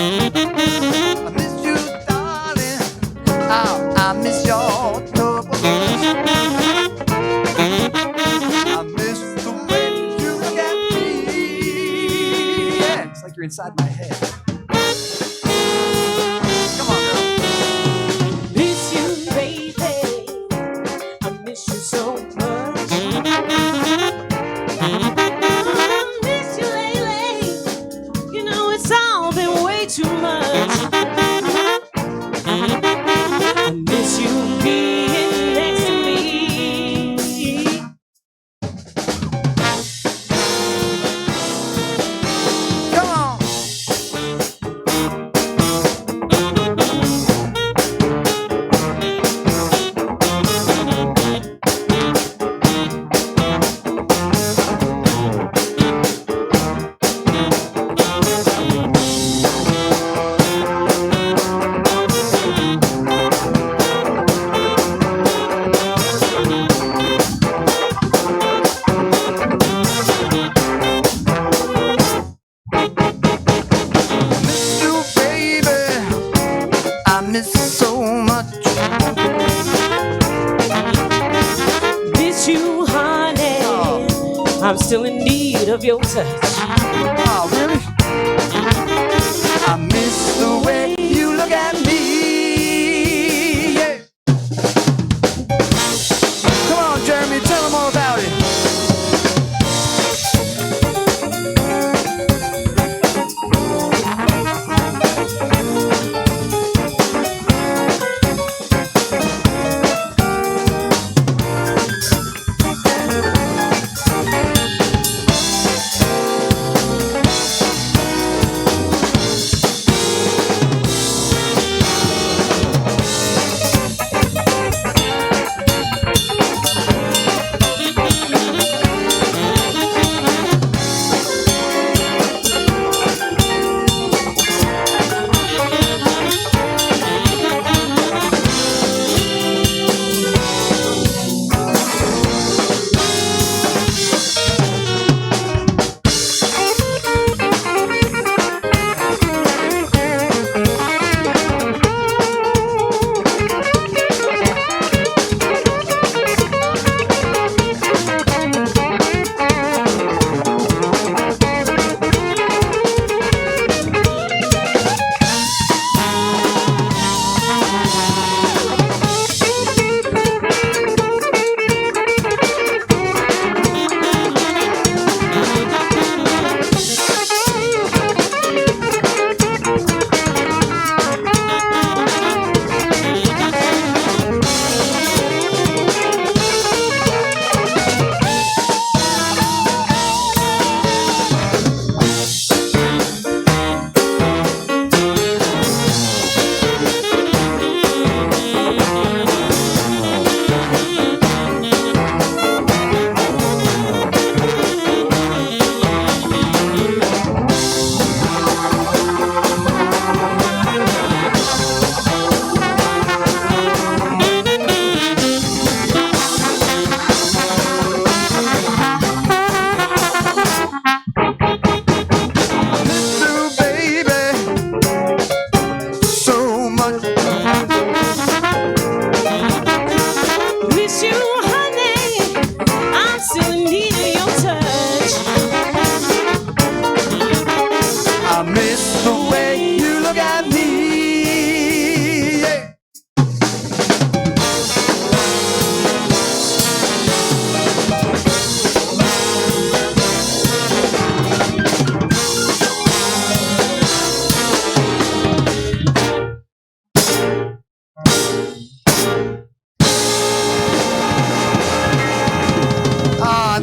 I miss you, darling. Oh, I miss your trouble. I miss the way you look at me. Yeah, it's like you're inside my head. Come on, girl. Miss you, baby. I miss you so much. I miss you lately. You know it's all been way too much. I miss you being next to me. Come on. Miss you, baby. I miss so much. Miss you, honey. I'm still in need of your touch. Oh, really? I miss the way you look at me. Yeah. Come on, Jeremy, tell them all about it.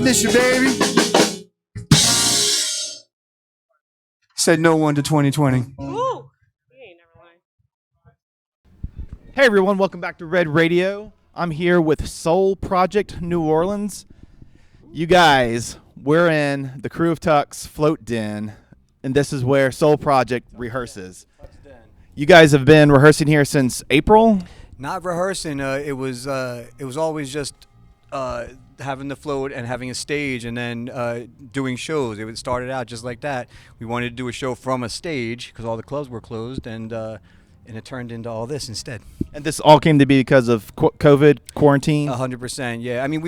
miss you, baby. Said no one to 2020. Ooh. You ain't never lying. Hey everyone, welcome back to Red Radio. I'm here with Soul Project New Orleans. You guys, we're in the Crew of Tucks Float Den, and this is where Soul Project rehearses. You guys have been rehearsing here since April? Not rehearsing. It was always just having the float and having a stage, and then doing shows. It started out just like that. We wanted to do a show from a stage because all the clubs were closed, and it turned into all this instead. And this all came to be because of COVID quarantine? 100%, yeah. I mean,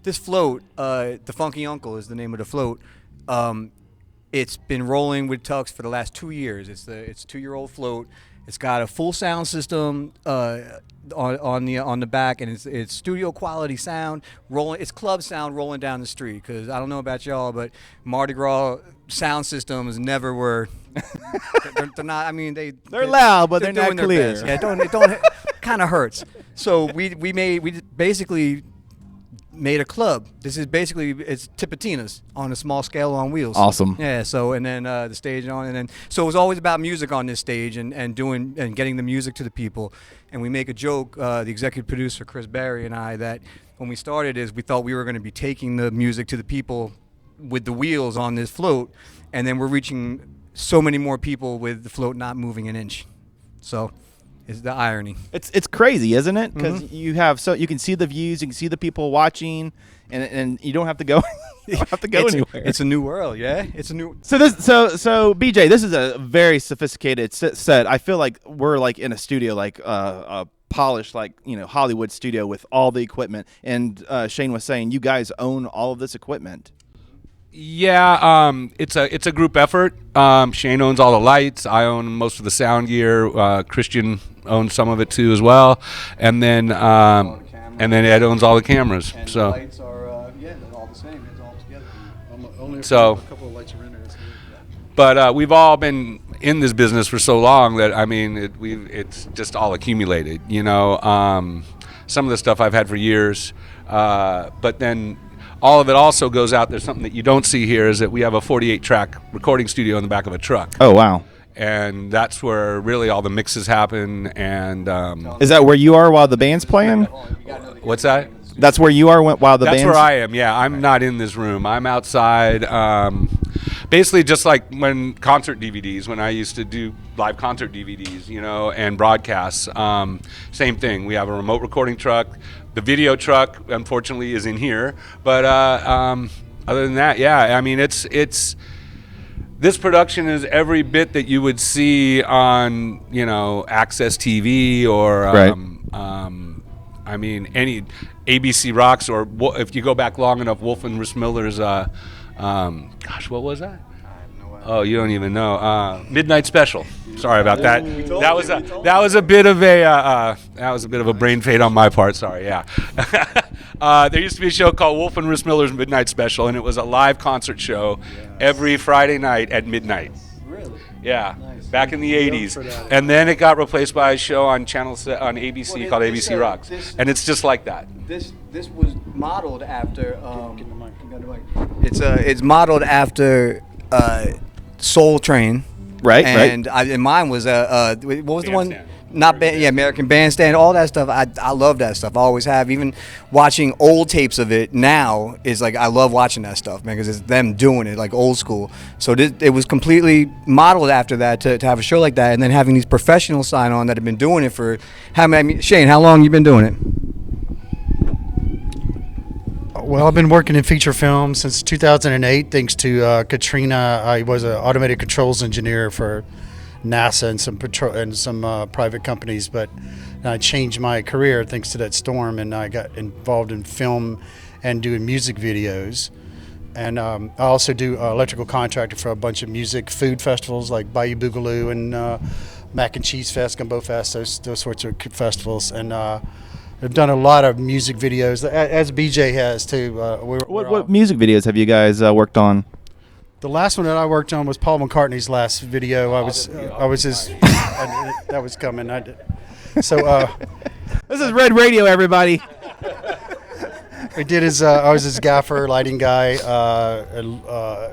this float, the Funky Uncle is the name of the float. It's been rolling with Tucks for the last 2 years. It's a 2-year-old float. It's got a full sound system on the back, and it's studio quality sound rolling. It's club sound rolling down the street. Because I don't know about y'all, but Mardi Gras sound systems never were. they're not. I mean, they're loud, but they're not doing clear. Their best. Yeah, it don't kind of hurts. So we basically made a club. This is basically, it's Tipitina's on a small scale on wheels. Awesome. Yeah. So and then the stage on, and then so it was always about music on this stage and getting the music to the people. And we make a joke, the executive producer Chris Berry and I, that when we started we thought we were going to be taking the music to the people with the wheels on this float, and then we're reaching so many more people with the float not moving an inch. So it's the irony. It's crazy, isn't it? Because Mm-hmm. you can see the views, you can see the people watching, and you don't have to go. You don't have to go anywhere. It's a new world, yeah. It's a new. So BJ, this is a very sophisticated set. I feel like we're like in a studio, like a polished, like Hollywood studio with all the equipment. And Shane was saying you guys own all of this equipment. Yeah, it's a group effort. Shane owns all the lights. I own most of the sound gear. Christian owns some of it too as well, and then Ed owns all the cameras. And so the lights are they're all the same. It's all together. Only So- a couple of lights are in there. But we've all been in this business for so long that it's just all accumulated. Some of the stuff I've had for years, but then. All of it also goes out. There's something that you don't see here is that we have a 48-track recording studio in the back of a truck. Oh, wow. And that's where really all the mixes happen. And Is that where you are while the band's playing? what's that? That's where you are while the band's... That's where I am, yeah. I'm not in this room. I'm outside. Basically just like when I used to do live concert DVDs, and broadcasts. Same thing. We have a remote recording truck. The video truck, unfortunately, is in here. But other than that, yeah. I mean, it's this production is every bit that you would see on, Access TV or Right. I mean, any ABC Rocks, or if you go back long enough, Wolf and Rissmiller's. Gosh, what was that? Oh, you don't even know. Midnight Special. Sorry about that. That was a bit of a brain fade on my part. Sorry. Yeah. There used to be a show called Wolf and Rissmiller's Midnight Special, and it was a live concert show every Friday night at midnight. Really? Yeah. Nice. Back in the 80s, and then it got replaced by a show on on ABC called ABC Rocks, and it's just like that. This was modeled after. It's modeled after Soul Train. Right, and mine was what was the one? Bandstand. Not American Bandstand, all that stuff. I love that stuff. I always have. Even watching old tapes of it now is like I love watching that stuff, man, because it's them doing it like old school. So it was completely modeled after that to have a show like that, and then having these professionals sign on that have been doing it for Shane, how long you been doing it? Well, I've been working in feature film since 2008, thanks to Katrina. I was an automated controls engineer for NASA and some private companies, but I changed my career thanks to that storm, and I got involved in film and doing music videos. And I also do electrical contractor for a bunch of food festivals like Bayou Boogaloo and Mac and Cheese Fest, Gumbo Fest, those sorts of festivals. And I've done a lot of music videos, as BJ has too. What music videos have you guys worked on? The last one that I worked on was Paul McCartney's last video. I was his. That was coming. I did. So This is Red Radio, everybody. I did his. I was his gaffer, lighting guy,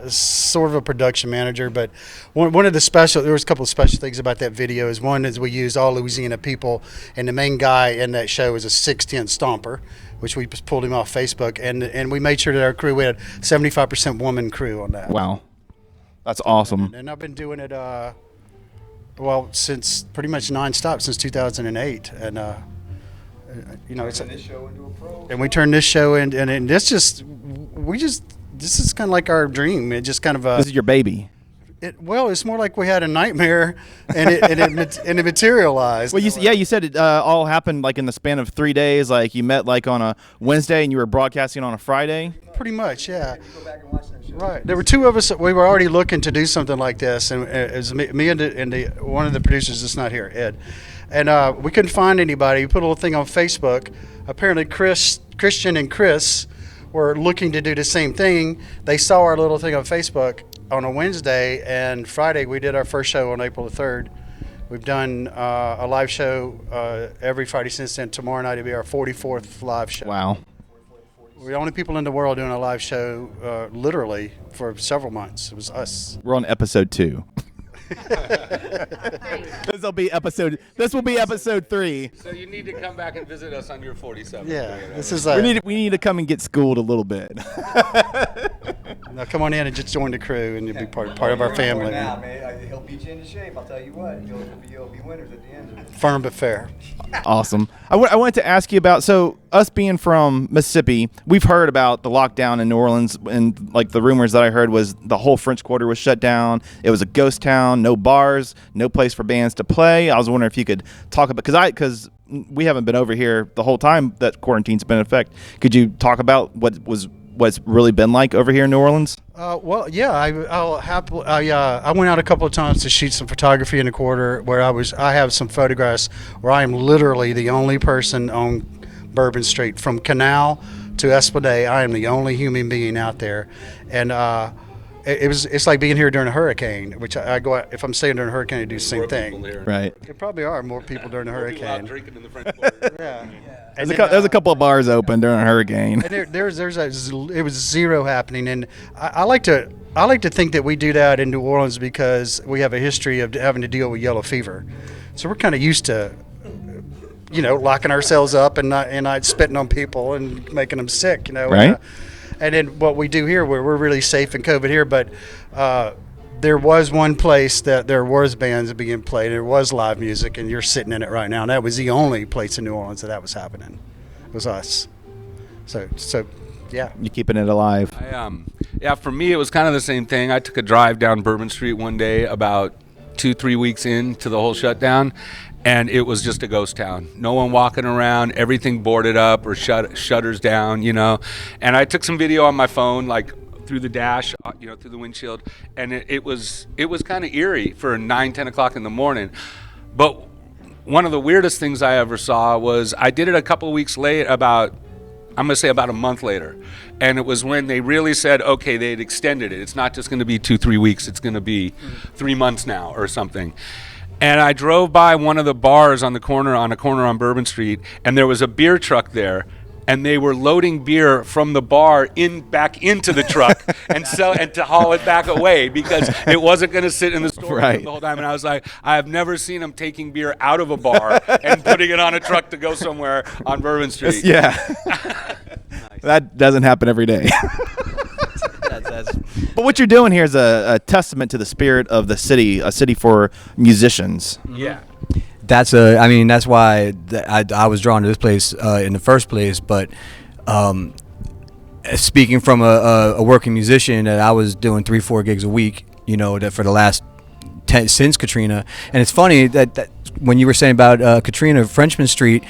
sort of a production manager. But one of the special, there was a couple of special things about that video. Is one is we used all Louisiana people, and the main guy in that show is a 6'10" stomper, which we just pulled him off Facebook, and we made sure that our crew, we had 75% woman crew on that. Wow, that's awesome. And I've been doing it, since pretty much nonstop since 2008, and it's Turning this show into a pro. and we turned this show in, and this is kind of like our dream. It just kind of This is your baby. it's more like we had a nightmare, and it materialized. Well, you said it all happened like in the span of 3 days. Like you met like on a Wednesday and you were broadcasting on a Friday. Pretty much, yeah. Go back and watch that show. Right. There were two of us that we were already looking to do something like this, and it was me and one of the producers that's not here, Ed, and we couldn't find anybody. We put a little thing on Facebook. Apparently, Christian and Chris were looking to do the same thing. They saw our little thing on Facebook on a Wednesday, and Friday we did our first show on April the 3rd. We've done a live show every Friday since then. Tomorrow night will be our 44th live show. Wow. We're the only people in the world doing a live show literally for several months. It was us. We're on episode 2. This will be episode 3. So you need to come back and visit us on your 47th. Yeah, day. this is We need to come and get schooled a little bit. now come on in and just join the crew, and you'll be part of our family. Now, man, he'll beat you into shape. I'll tell you what. You'll be winners at the end of it. Firm but fair. Awesome. I wanted to ask you about, so us being from Mississippi, we've heard about the lockdown in New Orleans, and like the rumors that I heard was the whole French Quarter was shut down. It was a ghost town, no bars, no place for bands to play. I was wondering if you could talk about, because we haven't been over here the whole time that quarantine's been in effect. Could you talk about what's really been like over here in New Orleans? I went out a couple of times to shoot some photography in the quarter where I have some photographs where I am literally the only person on Bourbon Street from Canal to Esplanade. I am the only human being out there, and it's like being here during a hurricane, which I go out, if I'm staying during a hurricane, I do the same thing. Right. There probably are more people during a People out hurricane. drinking in the French Quarter. Yeah. There's a couple of bars open during a hurricane. And it was zero happening, and I like to think that we do that in New Orleans because we have a history of having to deal with yellow fever, so we're kind of used to, locking ourselves up and not spitting on people and making them sick, Right. And then what we do here, we're really safe in COVID here, but there was one place that there was bands being played, there was live music, and you're sitting in it right now, and that was the only place in New Orleans that was happening. It was us. So yeah. You're keeping it alive. For me, it was kind of the same thing. I took a drive down Bourbon Street one day about 2-3 weeks into the whole shutdown, and it was just a ghost town. No one walking around, everything boarded up or shutters down, And I took some video on my phone, like through the dash, through the windshield, and it was kind of eerie for 9-10 o'clock in the morning. But one of the weirdest things I ever saw was I did it a couple of weeks late, about a month later. And it was when they really said, okay, they'd extended it. It's not just going to be 2-3 weeks. It's going to be 3 months now or something. And I drove by one of the bars on a corner on Bourbon Street, and there was a beer truck there. And they were loading beer from the bar back into the truck and to haul it back away because it wasn't going to sit in the store Right. the whole time. And I was like, I have never seen them taking beer out of a bar and putting it on a truck to go somewhere on Bourbon Street. Yeah. That doesn't happen every day. But what you're doing here is a testament to the spirit of the city, a city for musicians. Yeah. That's why I was drawn to this place in the first place. But speaking from a working musician, that I was doing 3-4 gigs a week, that for the last 10 since Katrina. And it's funny that when you were saying about Katrina, Frenchman Street,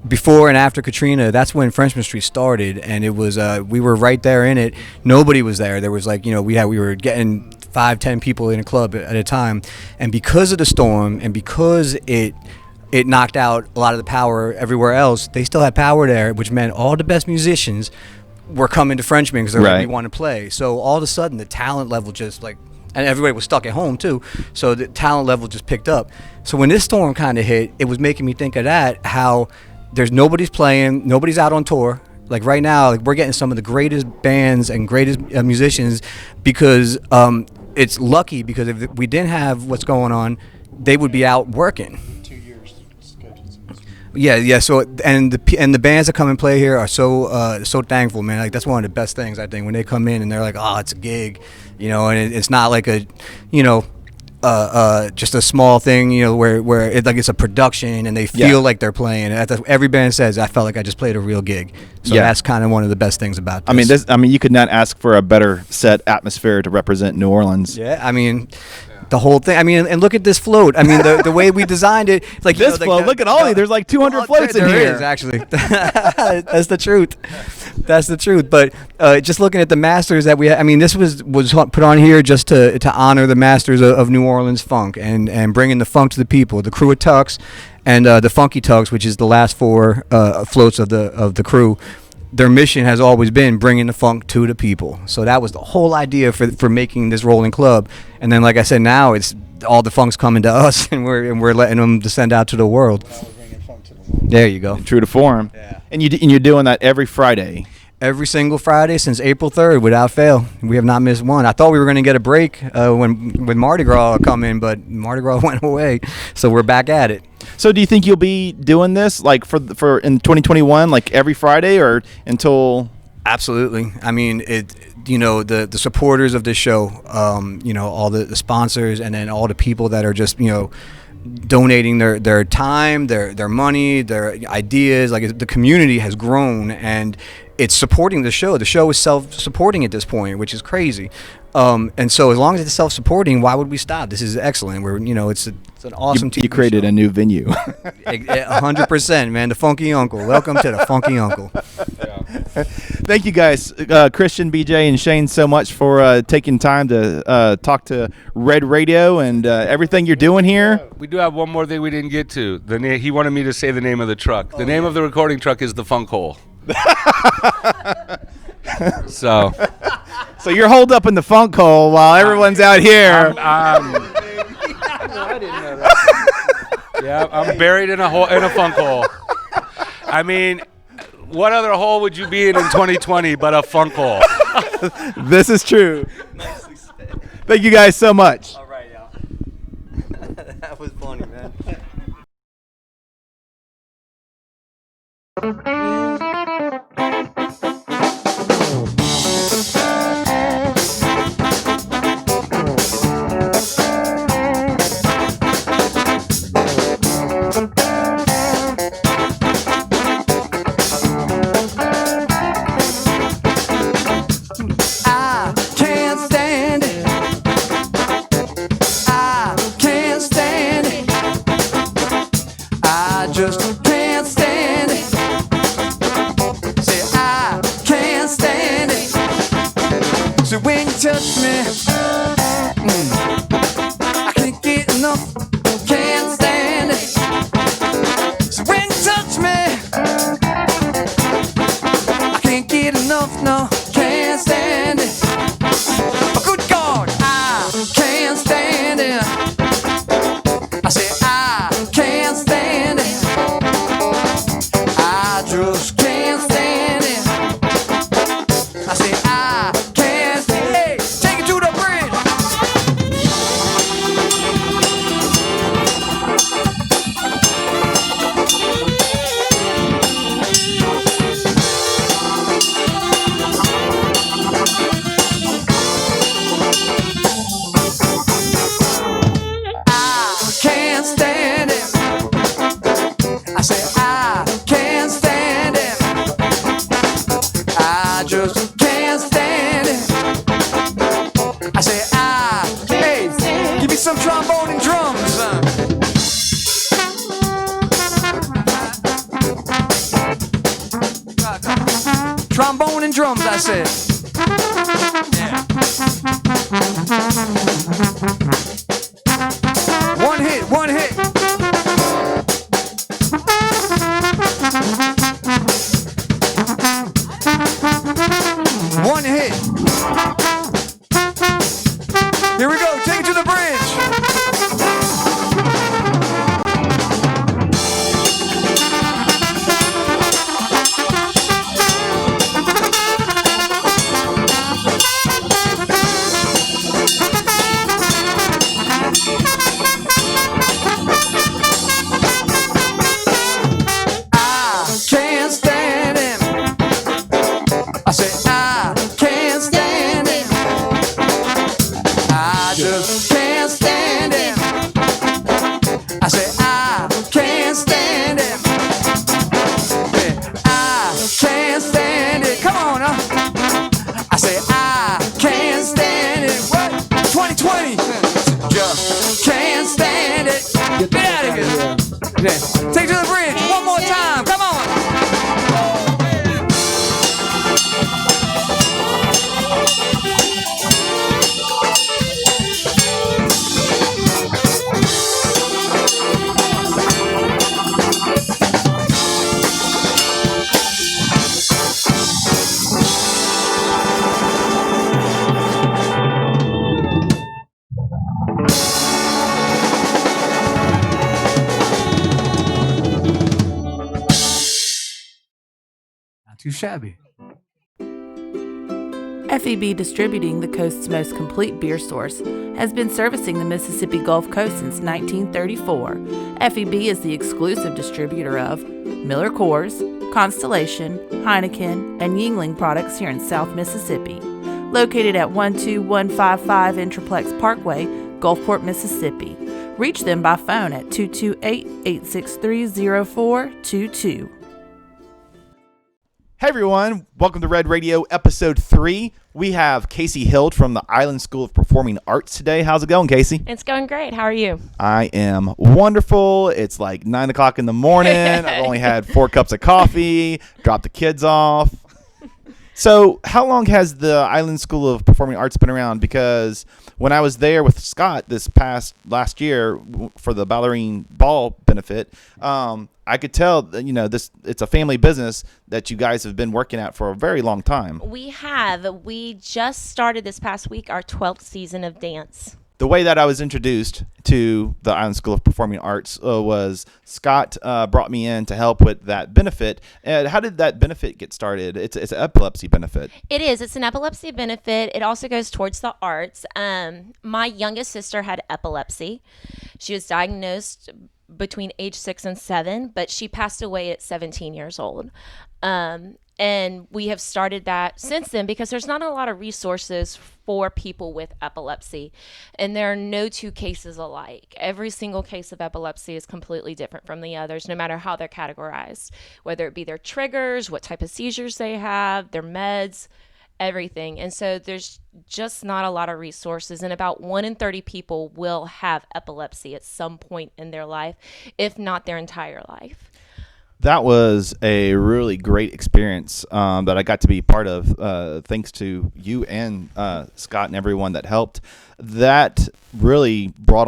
before and after Katrina, that's when Frenchman Street started, and it was we were right there in it. Nobody was there. There was we were getting 5-10 people in a club at a time, and because of the storm and because it knocked out a lot of the power everywhere else, they still had power there, which meant all the best musicians were coming to Frenchman because they want to play. So all of a sudden, the talent level just and everybody was stuck at home too, so the talent level just picked up. So when this storm kind of hit, it was making me think of that, how there's nobody's playing, nobody's out on tour, Like right now, like we're getting some of the greatest bands and greatest musicians because it's lucky, because if we didn't have what's going on, they would be out working. 2 years. Yeah. So and the bands that come and play here are so thankful, man. Like that's one of the best things, I think, when they come in and they're like, oh, it's a gig, and it's not like a, just a small thing, where it, like it's a production and they feel like they're playing. Every band says, I felt like I just played a real gig. So that's kind of one of the best things about this. I mean, you could not ask for a better set atmosphere to represent New Orleans. Yeah, I mean, the whole thing. I mean, and look at this float. I mean, the way we designed it. It's like This float. Look at Ollie. There's like 200 floats in there here. Is, actually. That's the truth. That's the truth. But just looking at the masters that we had, I mean, this was put on here just to honor the masters of New Orleans funk and bringing the funk to the people. The crew of Tux and the Funky Tux, which is the last four floats of the crew. Their mission has always been bringing the funk to the people. So that was the whole idea for making this rolling club. And then, like I said, now it's all the funk's coming to us, and we're letting them descend out to the world. There you go. True to form. Yeah. And you're doing that every Friday. Every single Friday since April 3rd, without fail. We have not missed one. I thought we were going to get a break when Mardi Gras come in, but Mardi Gras went away. So we're back at it. So do you think you'll be doing this like for in 2021, like every Friday, or until? Absolutely. I mean, the supporters of this show, all the sponsors, and then all the people that are just, donating their time, their money, their ideas. Like the community has grown, and it's supporting the show. The show is self-supporting at this point, which is crazy. And so as long as it's self-supporting, why would we stop? This is excellent. It's an awesome TV You created show. a new venue. 100%, man. The Funky Uncle. Welcome to the Funky Uncle. Thank you guys, Christian, BJ, and Shane, so much for taking time to talk to Red Radio and everything you're doing here. We do have one more thing we didn't get to. He wanted me to say the name of the truck. The name of the recording truck is the Funk Hole. So you're holed up in the funk hole while everyone's out here. I didn't know that. Yeah, I'm buried in a funk hole. I mean, what other hole would you be in 2020 but a funk hole? This is true. Thank you guys so much. All right, y'all. That was funny, man. Touch me, I can't get enough, can't stand it. So when you touch me, I can't get enough, no, can't stand it. Oh, good God, I can't stand it. I say I can't stand it. I just can't stand it. I say I can't stand it. Take it to the bridge. I can't stand it. I say I can't stand it. I just can't stand it. I say hey, give me some trombone and drums. Trombone and drums, I said. Yeah. One hit, one hit. One hit. Here we go, take it to the bridge. Yeah. Take it to the bridge one more time. Come on. Not too shabby. FEB Distributing, the coast's most complete beer source, has been servicing the Mississippi Gulf Coast since 1934. FEB is the exclusive distributor of Miller Coors, Constellation, Heineken, and Yuengling products here in South Mississippi. Located at 12155 Intraplex Parkway, Gulfport, Mississippi. Reach them by phone at 228-863-0422. Hey everyone, welcome to Red Radio episode 3. We have Casey Hild from the Island School of Performing Arts today. How's it going, Casey? It's going great. How are you? I am wonderful. It's like 9 o'clock in the morning. I've only had 4 cups of coffee, dropped the kids off. So how long has the Island School of Performing Arts been around? Because when I was there with Scott last year for the ballerine ball benefit, I could tell that, it's a family business that you guys have been working at for a very long time. We have. We just started this past week our 12th season of dance. The way that I was introduced to the Island School of Performing Arts was Scott brought me in to help with that benefit. And how did that benefit get started? It's an epilepsy benefit. It is. It's an epilepsy benefit. It also goes towards the arts. My youngest sister had epilepsy. She was diagnosed between age 6 and 7, but she passed away at 17 years old. And we have started that since then because there's not a lot of resources for people with epilepsy. And there are no two cases alike. Every single case of epilepsy is completely different from the others, no matter how they're categorized, whether it be their triggers, what type of seizures they have, their meds, everything. And so there's just not a lot of resources. And about 1 in 30 people will have epilepsy at some point in their life, if not their entire life. That was a really great experience that I got to be part of, thanks to you and Scott and everyone that helped. That really brought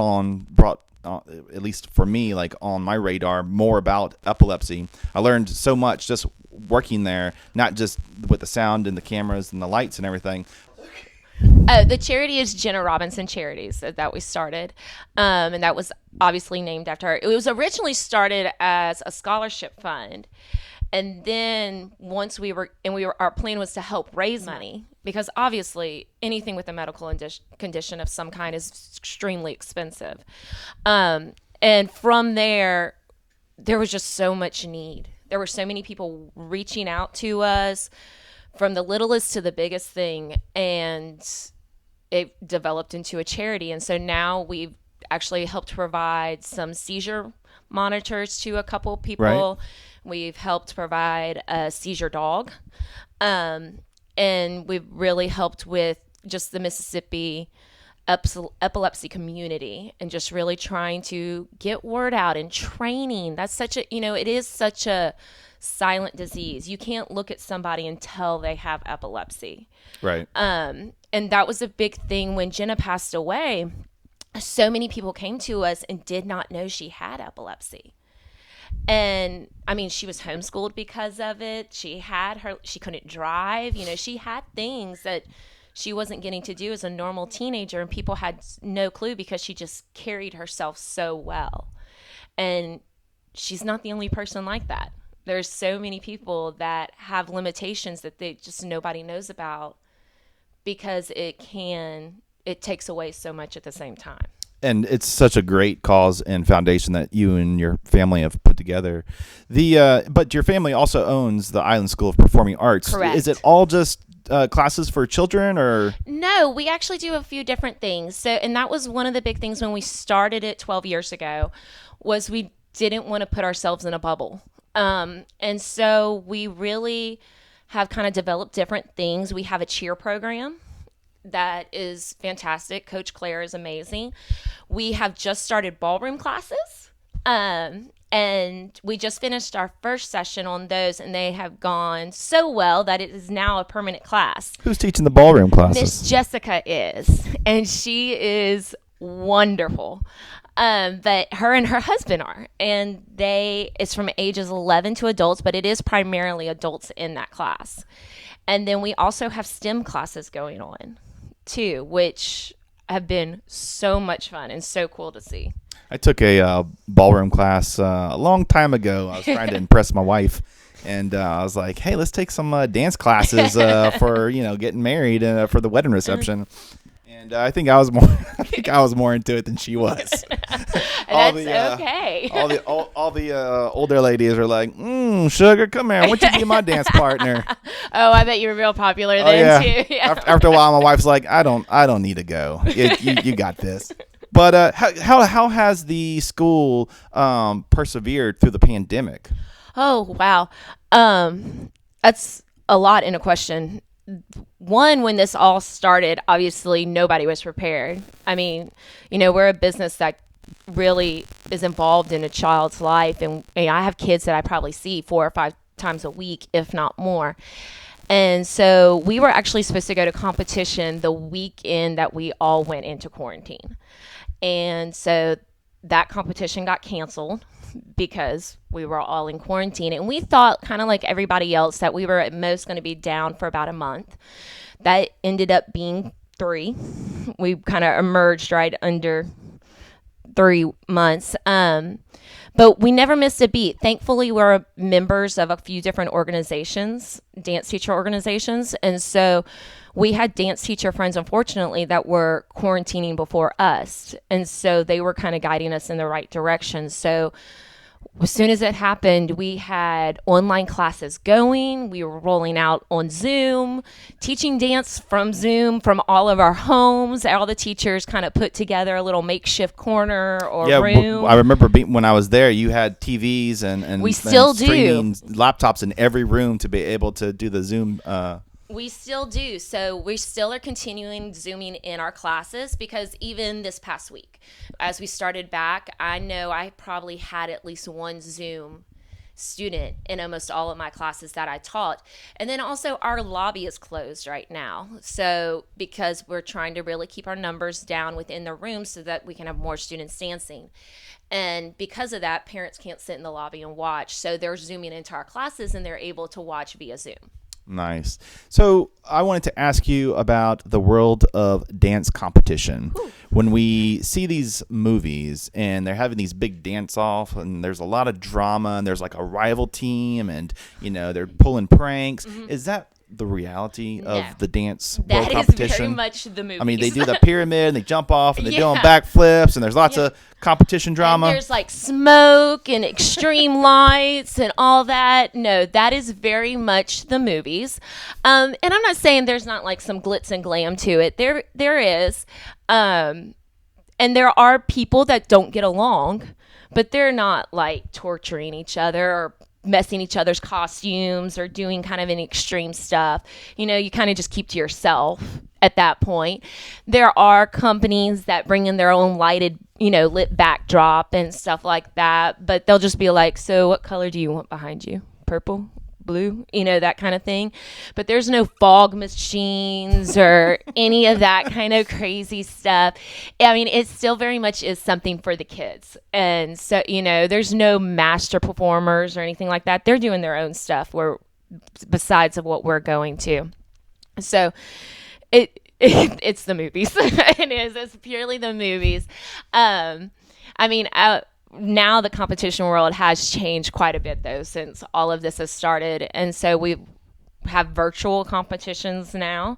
at least for me, like on my radar, more about epilepsy. I learned so much just working there, not just with the sound and the cameras and the lights and everything. The charity is Jenna Robinson Charities that we started, and that was obviously named after her. It was originally started as a scholarship fund, and then once our plan was to help raise money because obviously anything with a medical condition of some kind is extremely expensive, and from there was just so much need. There were so many people reaching out to us, from the littlest to the biggest thing, and it developed into a charity. And so now we've actually helped provide some seizure monitors to a couple people. Right. We've helped provide a seizure dog. And we've really helped with just the Mississippi epilepsy community and just really trying to get word out and training. That's it is such a silent disease. You can't look at somebody and tell they have epilepsy. Right. And that was a big thing when Jenna passed away. So many people came to us and did not know she had epilepsy. And I mean, she was homeschooled because of it. She couldn't drive. She had things that she wasn't getting to do as a normal teenager, and people had no clue because she just carried herself so well. And she's not the only person like that. There's so many people that have limitations that nobody knows about because it takes away so much at the same time. And it's such a great cause and foundation that you and your family have put together. But your family also owns the Island School of Performing Arts. Correct. Is it all just classes for children, or? No, we actually do a few different things. And that was one of the big things when we started it 12 years ago, was we didn't want to put ourselves in a bubble. And so we really have kind of developed different things. We have a cheer program that is fantastic. Coach Claire is amazing. We have just started ballroom classes. And we just finished our first session on those, and they have gone so well that it is now a permanent class. Who's teaching the ballroom classes? Miss Jessica is, and she is wonderful. But her and her husband are, and it's from ages 11 to adults, but it is primarily adults in that class. And then we also have STEM classes going on too, which have been so much fun and so cool to see. I took a ballroom class a long time ago. I was trying to impress my wife, and I was like, "Hey, let's take some dance classes for getting married and for the wedding reception." And I think I was more into it than she was. That's okay. All the older ladies are like, "Sugar, come here. I want you to be my dance partner." Oh, I bet you were real popular then too. Yeah. After a while, my wife's like, "I don't need to go. You got this." But how has the school persevered through the pandemic? Oh, wow. That's a lot in a question. One, when this all started, obviously nobody was prepared. I mean, we're a business that really is involved in a child's life. And I have kids that I probably see 4 or 5 times a week, if not more. And so we were actually supposed to go to competition the weekend that we all went into quarantine. And so that competition got canceled because we were all in quarantine. And we thought, kind of like everybody else, that we were at most going to be down for about a month. That ended up being 3. We kind of emerged right under 3 months. But we never missed a beat. Thankfully, we're members of a few different organizations, dance teacher organizations. And so we had dance teacher friends, unfortunately, that were quarantining before us. And so they were kind of guiding us in the right direction. So as soon as it happened, we had online classes going. We were rolling out on Zoom, teaching dance from Zoom from all of our homes. All the teachers kind of put together a little makeshift corner or room. I remember when I was there, you had TVs and we still streaming laptops in every room to be able to do the Zoom. We still do. So we still are continuing Zooming in our classes, because even this past week, as we started back, I know I probably had at least one Zoom student in almost all of my classes that I taught. And then also our lobby is closed right now. So because we're trying to really keep our numbers down within the room so that we can have more students dancing. And because of that, parents can't sit in the lobby and watch. So they're Zooming into our classes and they're able to watch via Zoom. Nice. So I wanted to ask you about the world of dance competition. Ooh. When we see these movies and they're having these big dance off and there's a lot of drama and there's like a rival team and, they're pulling pranks. Mm-hmm. Is that the reality of the dance world competition? That is very much the movie. I mean, they do the pyramid and they jump off and they're doing backflips and there's lots of competition drama. And there's like smoke and extreme lights and all that. No, that is very much the movies. And I'm not saying there's not like some glitz and glam to it. There is. And there are people that don't get along, but they're not like torturing each other or messing each other's costumes or doing kind of any extreme stuff. You kind of just keep to yourself at that point. There are companies that bring in their own lighted, lit backdrop and stuff like that, but they'll just be like, so what color do you want behind you? Purple? Blue? That kind of thing. But there's no fog machines or any of that kind of crazy stuff. I mean, it still very much is something for the kids. And so, there's no master performers or anything like that. They're doing their own stuff besides of what we're going to. So it's the movies. It is. It's purely the movies. Now the competition world has changed quite a bit, though, since all of this has started. And so we have virtual competitions now,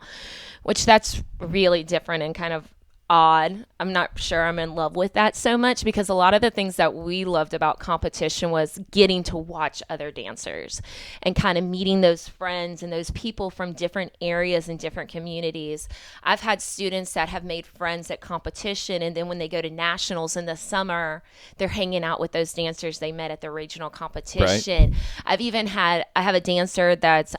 which that's really different and kind of odd. I'm not sure I'm in love with that so much, because a lot of the things that we loved about competition was getting to watch other dancers and kind of meeting those friends and those people from different areas and different communities. I've had students that have made friends at competition, and then when they go to nationals in the summer, they're hanging out with those dancers they met at the regional competition. Right. I have a dancer that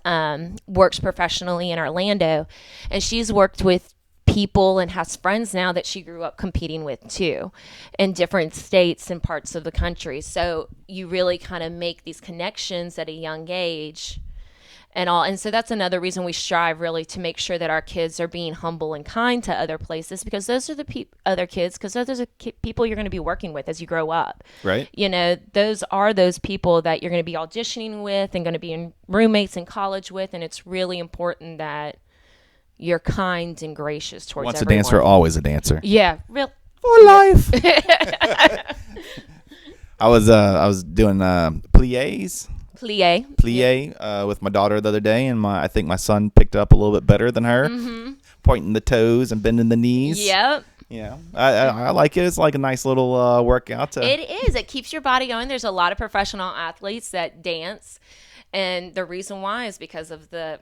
works professionally in Orlando, and she's worked with people and has friends now that she grew up competing with too, in different states and parts of the country. So you really kind of make these connections at a young age and all. And so that's another reason we strive really to make sure that our kids are being humble and kind to other places, because those are the other kids, because those are the people you're going to be working with as you grow up. Right. You know, those are those people that you're going to be auditioning with and going to be in roommates in college with. And it's really important that you're kind and gracious towards Once everyone. a dancer, always a dancer. Yeah. Real. For life. I was doing pliés. Plie with my daughter the other day, and I think my son picked it up a little bit better than her, pointing the toes and bending the knees. Yep. Yeah, I like it. It's like a nice little workout. It is. It keeps your body going. There's a lot of professional athletes that dance, and the reason why is because of the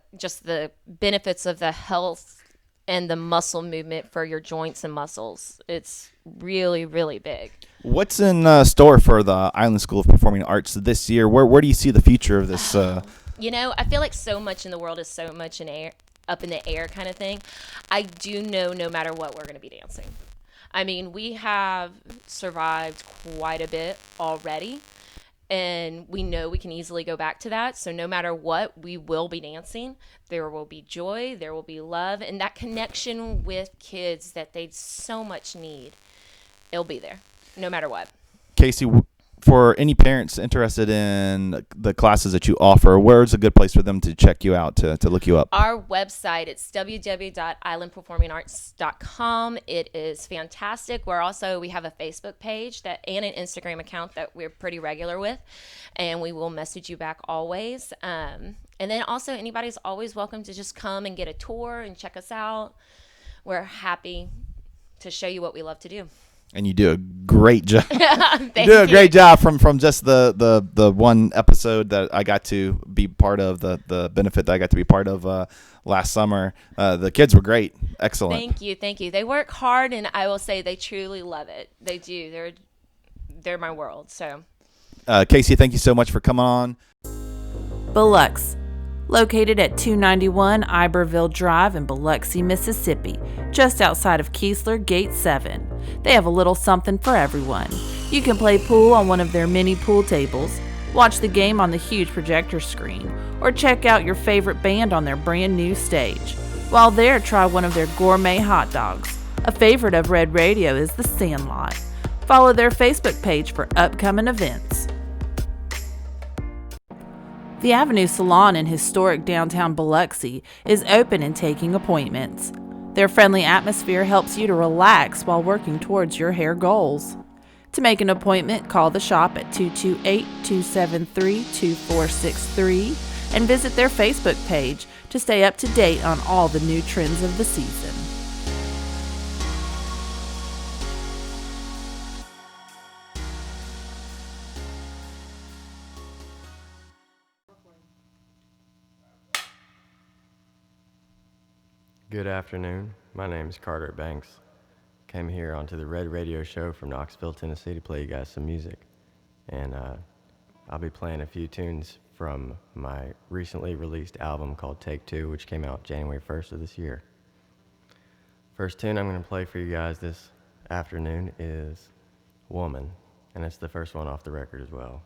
benefits of the health and the muscle movement for your joints and muscles. It's really, really big. What's in store for the Island School of Performing Arts this year? Where do you see the future of this? You know, I feel like so much in the world is so much up in the air kind of thing. I do know no matter what, we're going to be dancing. I mean, we have survived quite a bit already, and we know we can easily go back to that. So no matter what, we will be dancing. There will be joy, there will be love, and that connection with kids that they so much need, it'll be there no matter what. Casey, for any parents interested in the classes that you offer, where's a good place for them to check you out, to look you up? Our website, it's www.islandperformingarts.com. It is fantastic. We have a Facebook page and an Instagram account that we're pretty regular with, and we will message you back always. And then also anybody's always welcome to just come and get a tour and check us out. We're happy to show you what we love to do. And you do a great job. Thank you do a great job from just the one episode that I got to be part of, the benefit that I got to be part of last summer. The kids were great. Excellent. Thank you. They work hard, and I will say they truly love it. They do. They're my world. So, Casey, thank you so much for coming on. Biloxi, located at 291 Iberville Drive in Biloxi, Mississippi, just outside of Keesler, Gate 7. They have a little something for everyone. You can play pool on one of their mini pool tables, watch the game on the huge projector screen, or check out your favorite band on their brand new stage. While there, try one of their gourmet hot dogs. A favorite of Red Radio is The Sandlot. Follow their Facebook page for upcoming events. The Avenue Salon in historic downtown Biloxi is open and taking appointments. Their friendly atmosphere helps you to relax while working towards your hair goals. To make an appointment, call the shop at 228-273-2463 and visit their Facebook page to stay up to date on all the new trends of the season. Good afternoon. My name is Carteret Banks. Came here onto the Red Radio Show from Knoxville, Tennessee to play you guys some music. And I'll be playing a few tunes from my recently released album called Take Two, which came out January 1st of this year. First tune I'm going to play for you guys this afternoon is Woman, and it's the first one off the record as well.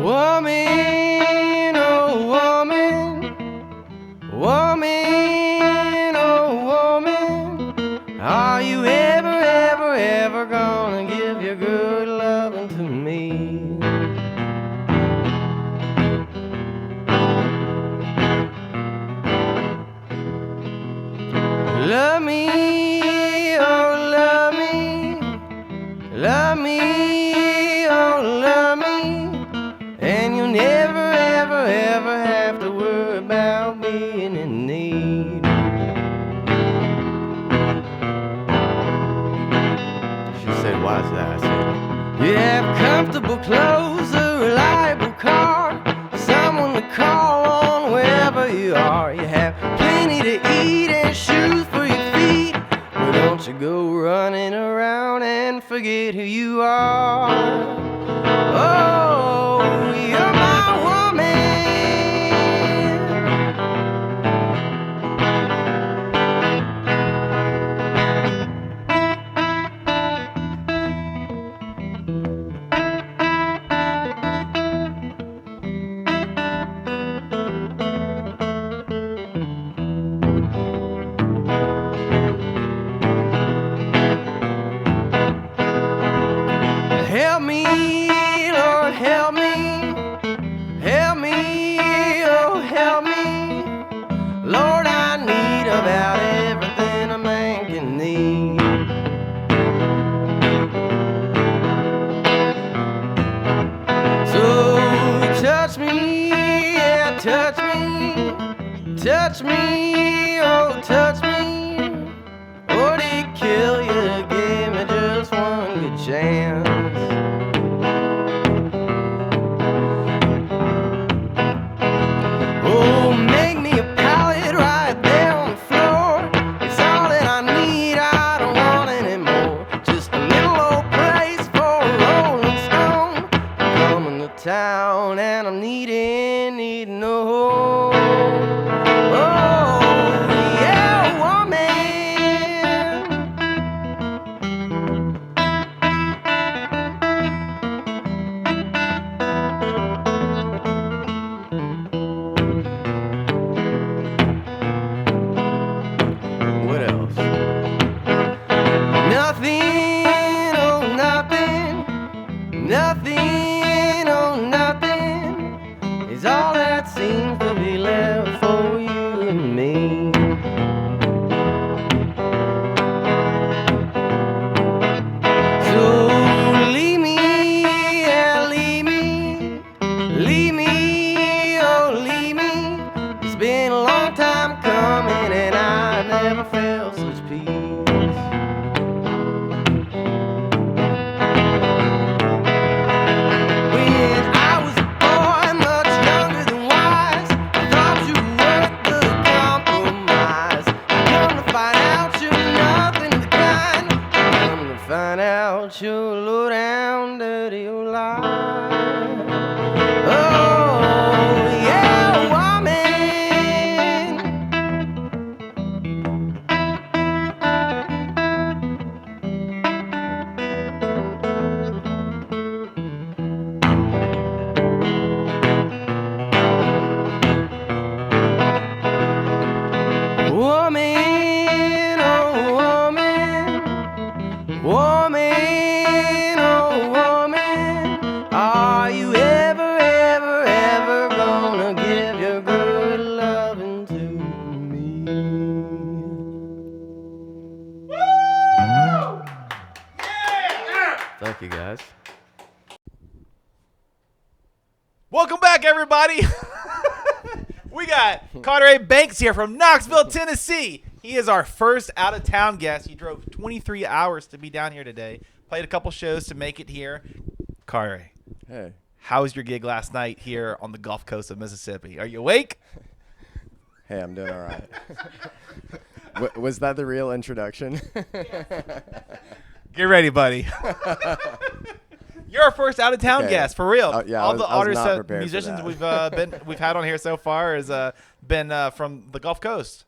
Woman, oh woman, woman, oh woman, are you ever gonna give your good loving to me? Love me, oh love me, love me, oh love me, and you'll never, ever have to worry about being in need. She said, why is that? I said, You have comfortable clothes, a reliable car, some running around and forget who you are. Oh, you're my woman. Help me, Lord, help me. Help me, oh, help me. Lord, I need about everything a man can need. So touch me, yeah, touch me. Touch me, oh, touch me. Would it kill you to give me just one good chance? Oh, make me a pallet right there on the floor. It's all that I need, I don't want any more. Just a little old place for a rolling stone. I'm coming to town and I'm needing a home. Oh, yeah, woman. What else? Nothing, oh nothing. Nothing, oh nothing is all that seems to be left for you and me. So leave me, yeah, leave me. Leave me, oh leave me. It's been a long time coming and I never felt such peace. When I was a boy, much younger than wise, I thought you were the compromise. Come to find out you're nothing of the kind. Come to find out you're low down, dirty old lie. Oh, yeah, woman. Woman, oh woman, woman, oh woman, are you ever gonna give your good loving to me? Thank you, guys. Welcome back, everybody. We got Carteret Banks here from Knoxville, Tennessee. He is our first out-of-town guest. He drove 23 hours to be down here today. Played a couple shows to make it here. Carteret, Hey. how was your gig last night here on the Gulf Coast of Mississippi? Are you awake? Hey, I'm doing all right. Was that the real introduction? Get ready, buddy. You're our first out-of-town Okay. guest, for real. Yeah, All I the was artists, not prepared for musicians that. we've had on here so far has been from the Gulf Coast.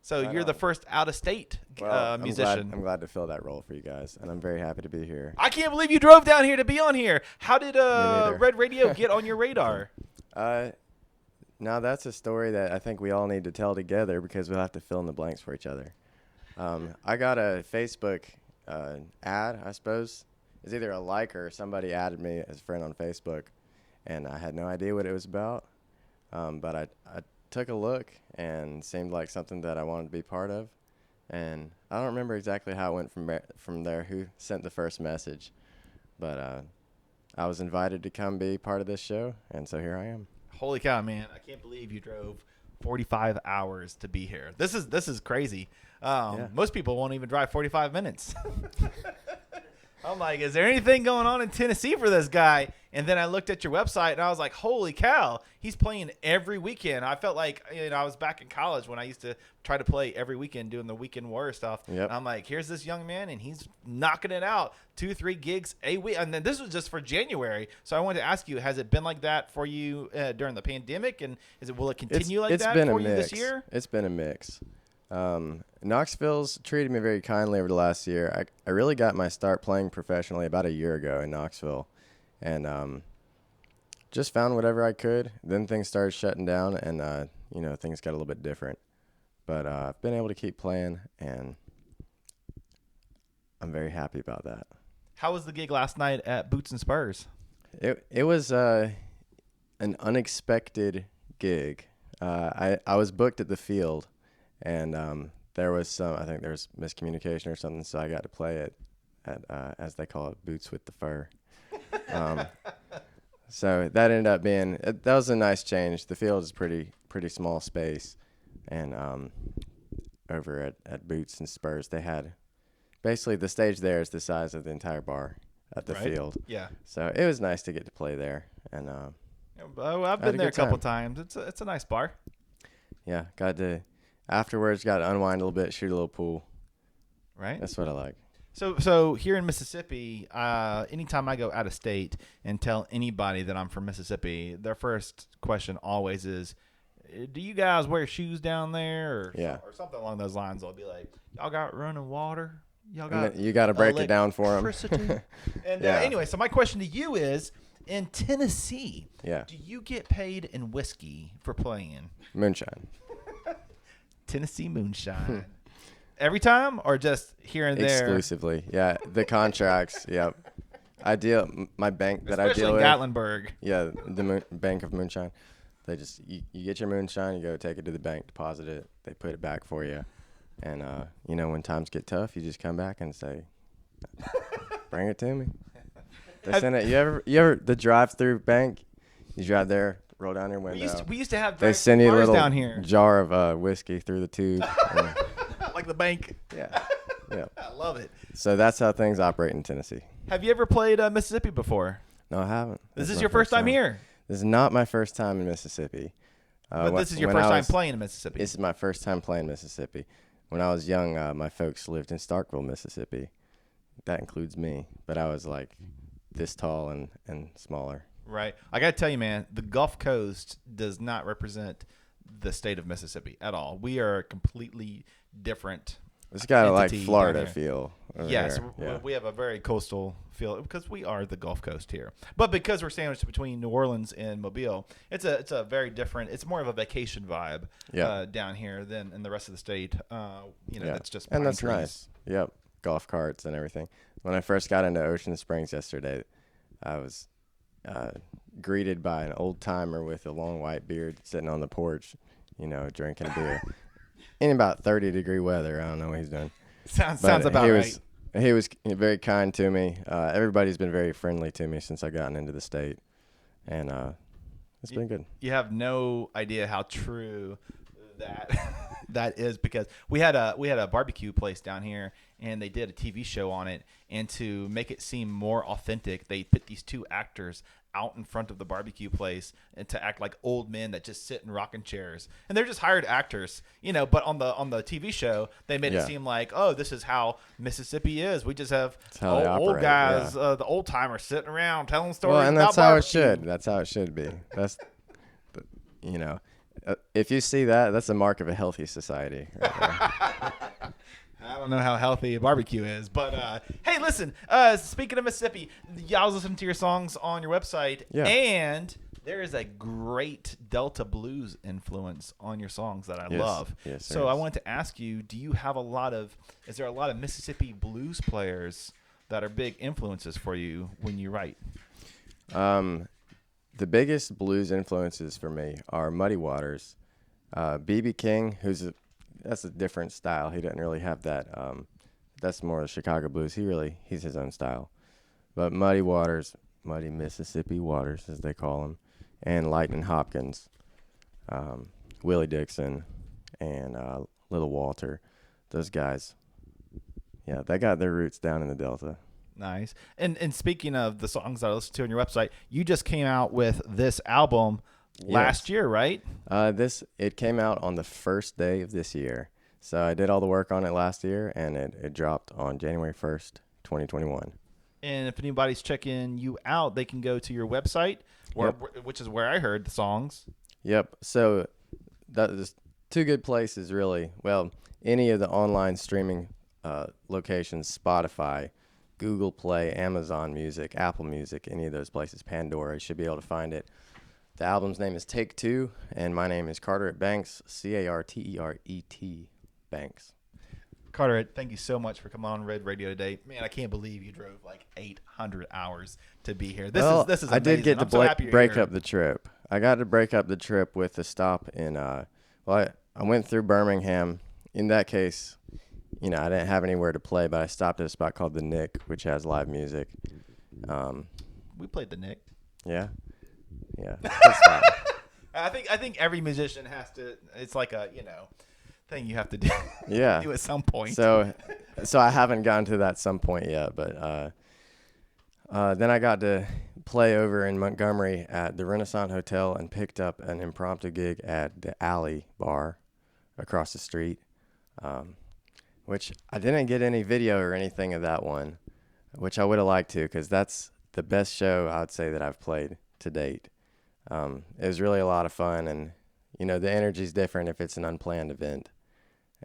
So Right you're the on. first out-of-state Well, musician. I'm glad to fill that role for you guys, and I'm very happy to be here. I can't believe you drove down here to be on here. How did neither. Red Radio get on your radar? Now that's a story that I think we all need to tell together because we'll have to fill in the blanks for each other. I got a Facebook ad, I suppose. It's either a like or somebody added me as a friend on Facebook, and I had no idea what it was about. But I took a look and seemed like something that I wanted to be part of. And I don't remember exactly how it went from there, who sent the first message. But I was invited to come be part of this show, and so here I am. Holy cow, man. I can't believe you drove 45 hours to be here. This is crazy. Yeah. Most people won't even drive 45 minutes. I'm like, is there anything going on in Tennessee for this guy? And then I looked at your website and I was like, holy cow, he's playing every weekend. I felt like, I was back in college when I used to try to play every weekend doing the weekend warrior stuff. Yep. I'm like, here's this young man and he's knocking it out 2-3 gigs a week. And then this was just for January. So I wanted to ask you, has it been like that for you during the pandemic? And will it continue like that for you this year? It's been a mix. Knoxville's treated me very kindly over the last year. I really got my start playing professionally about a year ago in Knoxville, and just found whatever I could. Then things started shutting down, and things got a little bit different. But I've been able to keep playing, and I'm very happy about that. How was the gig last night at Boots and Spurs? It was an unexpected gig. I was booked at the Field. And there was I think there was miscommunication or something, so I got to play it at as they call it, Boots with the Fur. So that ended up being that was a nice change. The Field is pretty small space, and over at Boots and Spurs, they had basically the stage there is the size of the entire bar at the Field. Yeah. So it was nice to get to play there, and I've been there a couple times. It's a nice bar. Yeah, afterwards, got to unwind a little bit, shoot a little pool. Right. That's what I like. So here in Mississippi, anytime I go out of state and tell anybody that I'm from Mississippi, their first question always is, do you guys wear shoes down there? Or something along those lines. They'll be like, y'all got running water? Y'all got you got to break it down for them. And anyway, so my question to you is, in Tennessee, do you get paid in whiskey for playing? Moonshine. Tennessee moonshine. Every time or just here and there? Exclusively. Yeah, the contracts. Yep. My bank that I deal with. Especially Gatlinburg. Yeah, the Bank of Moonshine. They just you get your moonshine, you go take it to the bank, deposit it, they put it back for you. And when times get tough, you just come back and say, "Bring it to me." They send it. You ever the drive-through bank? You drive there. Roll down your window. We used to have they send you a little down here. jar of whiskey through the tube. Like the bank. Yeah. I love it. So that's how things operate in Tennessee. Have you ever played Mississippi before? No, I haven't. This is your first time here? This is not my first time in Mississippi. But this is your first time playing in Mississippi? This is my first time playing Mississippi. When I was young, my folks lived in Starkville, Mississippi. That includes me. But I was like this tall and smaller. Right. I got to tell you, man, the Gulf Coast does not represent the state of Mississippi at all. We are a completely different It's got a like entity Florida down here. feel. Yes, Yeah. we have a very coastal feel because we are the Gulf Coast here. But because we're sandwiched between New Orleans and Mobile, it's a very different. It's more of a vacation vibe down here than in the rest of the state. That's just pine that's trees. nice. Yep, golf carts and everything. When I first got into Ocean Springs yesterday, I was greeted by an old timer with a long white beard sitting on the porch, drinking a beer. In about 30-degree weather. I don't know what he's doing. Sounds about right. He was very kind to me. Everybody's been very friendly to me since I gotten into the state, and it's been good. You have no idea how true that is, because we had a barbecue place down here, and they did a TV show on it, and to make it seem more authentic, they put these two actors out in front of the barbecue place and to act like old men that just sit in rocking chairs, and they're just hired actors, but on the TV show they made it seem like, oh, this is how Mississippi is. We just have old guys, the old timers sitting around telling stories. Well, and about that's how barbecue. it should. That's how it should be. That's if you see that, that's a mark of a healthy society. Right. I don't know how healthy a barbecue is, but hey, listen. Speaking of Mississippi, I was listening to your songs on your website, and there is a great Delta blues influence on your songs that I love. Yes, so I wanted to ask you: is there a lot of Mississippi blues players that are big influences for you when you write? The biggest blues influences for me are Muddy Waters, B.B. King, that's a different style. He doesn't really have that. That's more the Chicago blues. He's his own style. But Muddy Waters, Muddy Mississippi Waters, as they call him, and Lightning Hopkins, Willie Dixon, and Little Walter, those guys. Yeah, they got their roots down in the Delta. Nice. And speaking of the songs that I listened to on your website, you just came out with this album last year, right? It came out on the first day of this year. So I did all the work on it last year, and it dropped on January 1st, 2021. And if anybody's checking you out, they can go to your website, which is where I heard the songs. Yep. So there's two good places, really. Well, any of the online streaming locations, Spotify, Google Play, Amazon Music, Apple Music, any of those places, Pandora, you should be able to find it. The album's name is Take Two, and my name is Carteret Banks, Carteret Banks. Carteret, thank you so much for coming on Red Radio today. Man, I can't believe you drove like 800 hours to be here. This is amazing. I did get to break here. up the trip. I got to break up the trip with a stop in, I went through Birmingham. In that case, I didn't have anywhere to play, but I stopped at a spot called the Nick, which has live music. We played the Nick. Yeah. That's fine. I think every musician has to. It's like a thing you have to do. Yeah. do at some point. So I haven't gotten to that some point yet, but then I got to play over in Montgomery at the Renaissance Hotel and picked up an impromptu gig at the Alley Bar across the street, which I didn't get any video or anything of that one, which I would have liked to, because that's the best show I would say that I've played to date. It was really a lot of fun, and the energy's different if it's an unplanned event,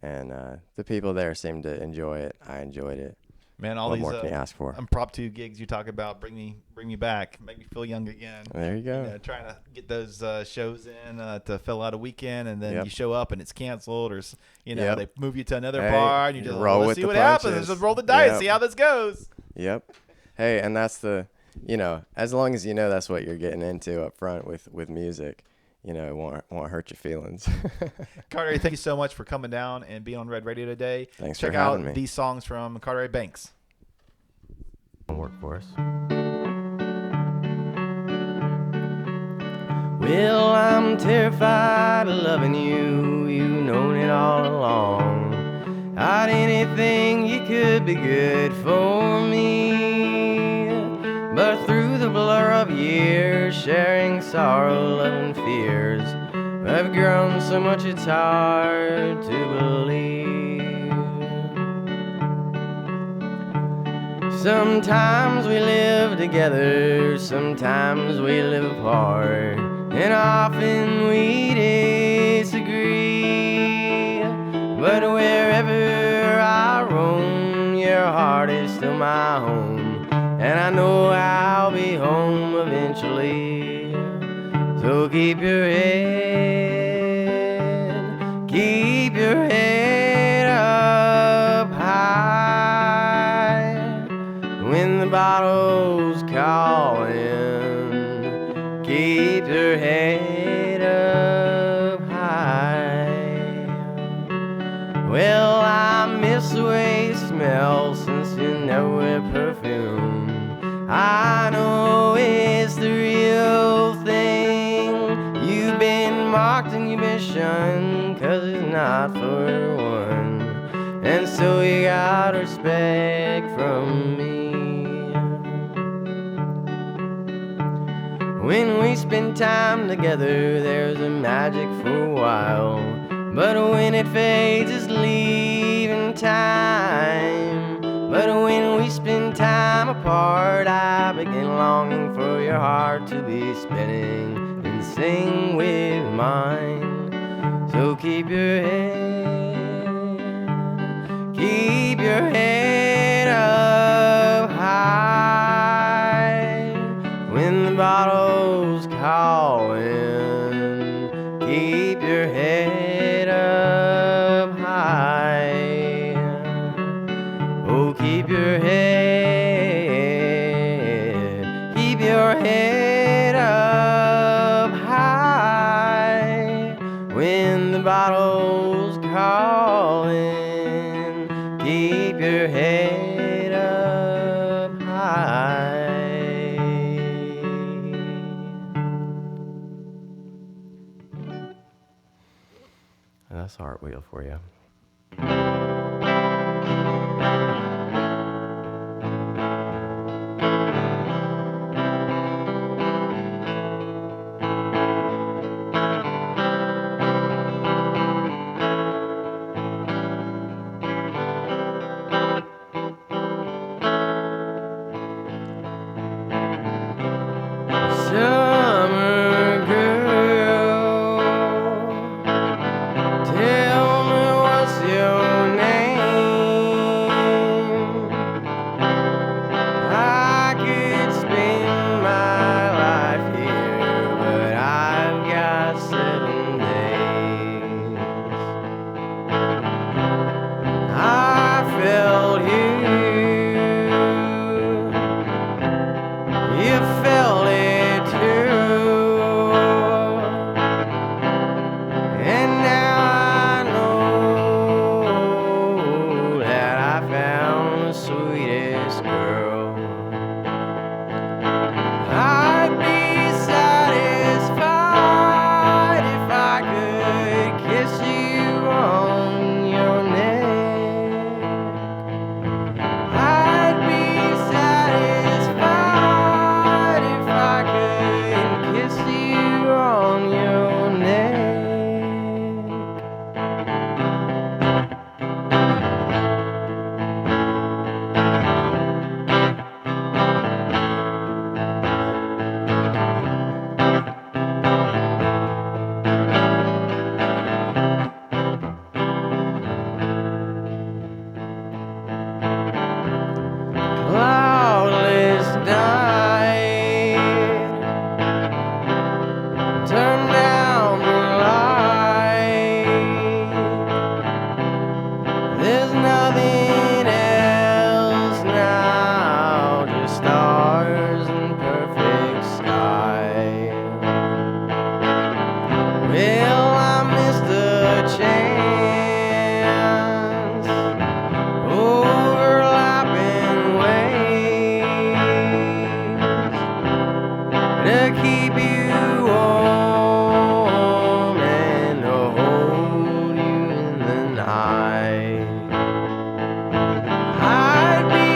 and the people there seemed to enjoy it. I enjoyed it. Man, all what these more can you ask for? impromptu gigs you talk about bring me back, make me feel young again. There you go. Trying to get those shows in to fill out a weekend, and then Yep. you show up and it's canceled, or Yep. they move you to another Hey, bar, and you just roll let's with see the what happens. punches. Just roll the dice, Yep. see how this goes. Yep. Hey, and that's as long as that's what you're getting into up front with music, it won't hurt your feelings. Carteret, thank you so much for coming down and being on Red Radio today. Thanks Check for out having me. these songs from Carteret Banks. Work for us. Well, I'm terrified of loving you. You've known it all along. I'd anything you could be good for me. But through the blur of years, sharing sorrow, love, and fears, I've grown so much it's hard to believe. Sometimes we live together, sometimes we live apart, and often we disagree. But wherever I roam, your heart is still my home, and I know I'll be home eventually. So keep your head up high when the bottle's calling. Keep your head up high. Well, I miss the way you smell since you know we're perfume. I know it's the real thing. You've been mocked and you've been shunned, 'cause it's not for everyone. And so you got respect from me. When we spend time together, there's a magic for a while. But when it fades, it's leaving time. But when we spend time apart, I begin longing for your heart to be spinning and sing with mine. So keep your head up high when the bottle's calling. Keep your head up high. Oh, keep your head up high when the bottle's calling. Keep your head up high. That's Heartwheel for you. this girl. I'd be satisfied if I could kiss you on your neck. I'd be satisfied if I could kiss you on your neck. Cloudless night, turn down the light. There's nothing else now, just stars and perfect sky. Well, I missed the chance, overlapping waves to keep you warm and to hold you in the night. I'd be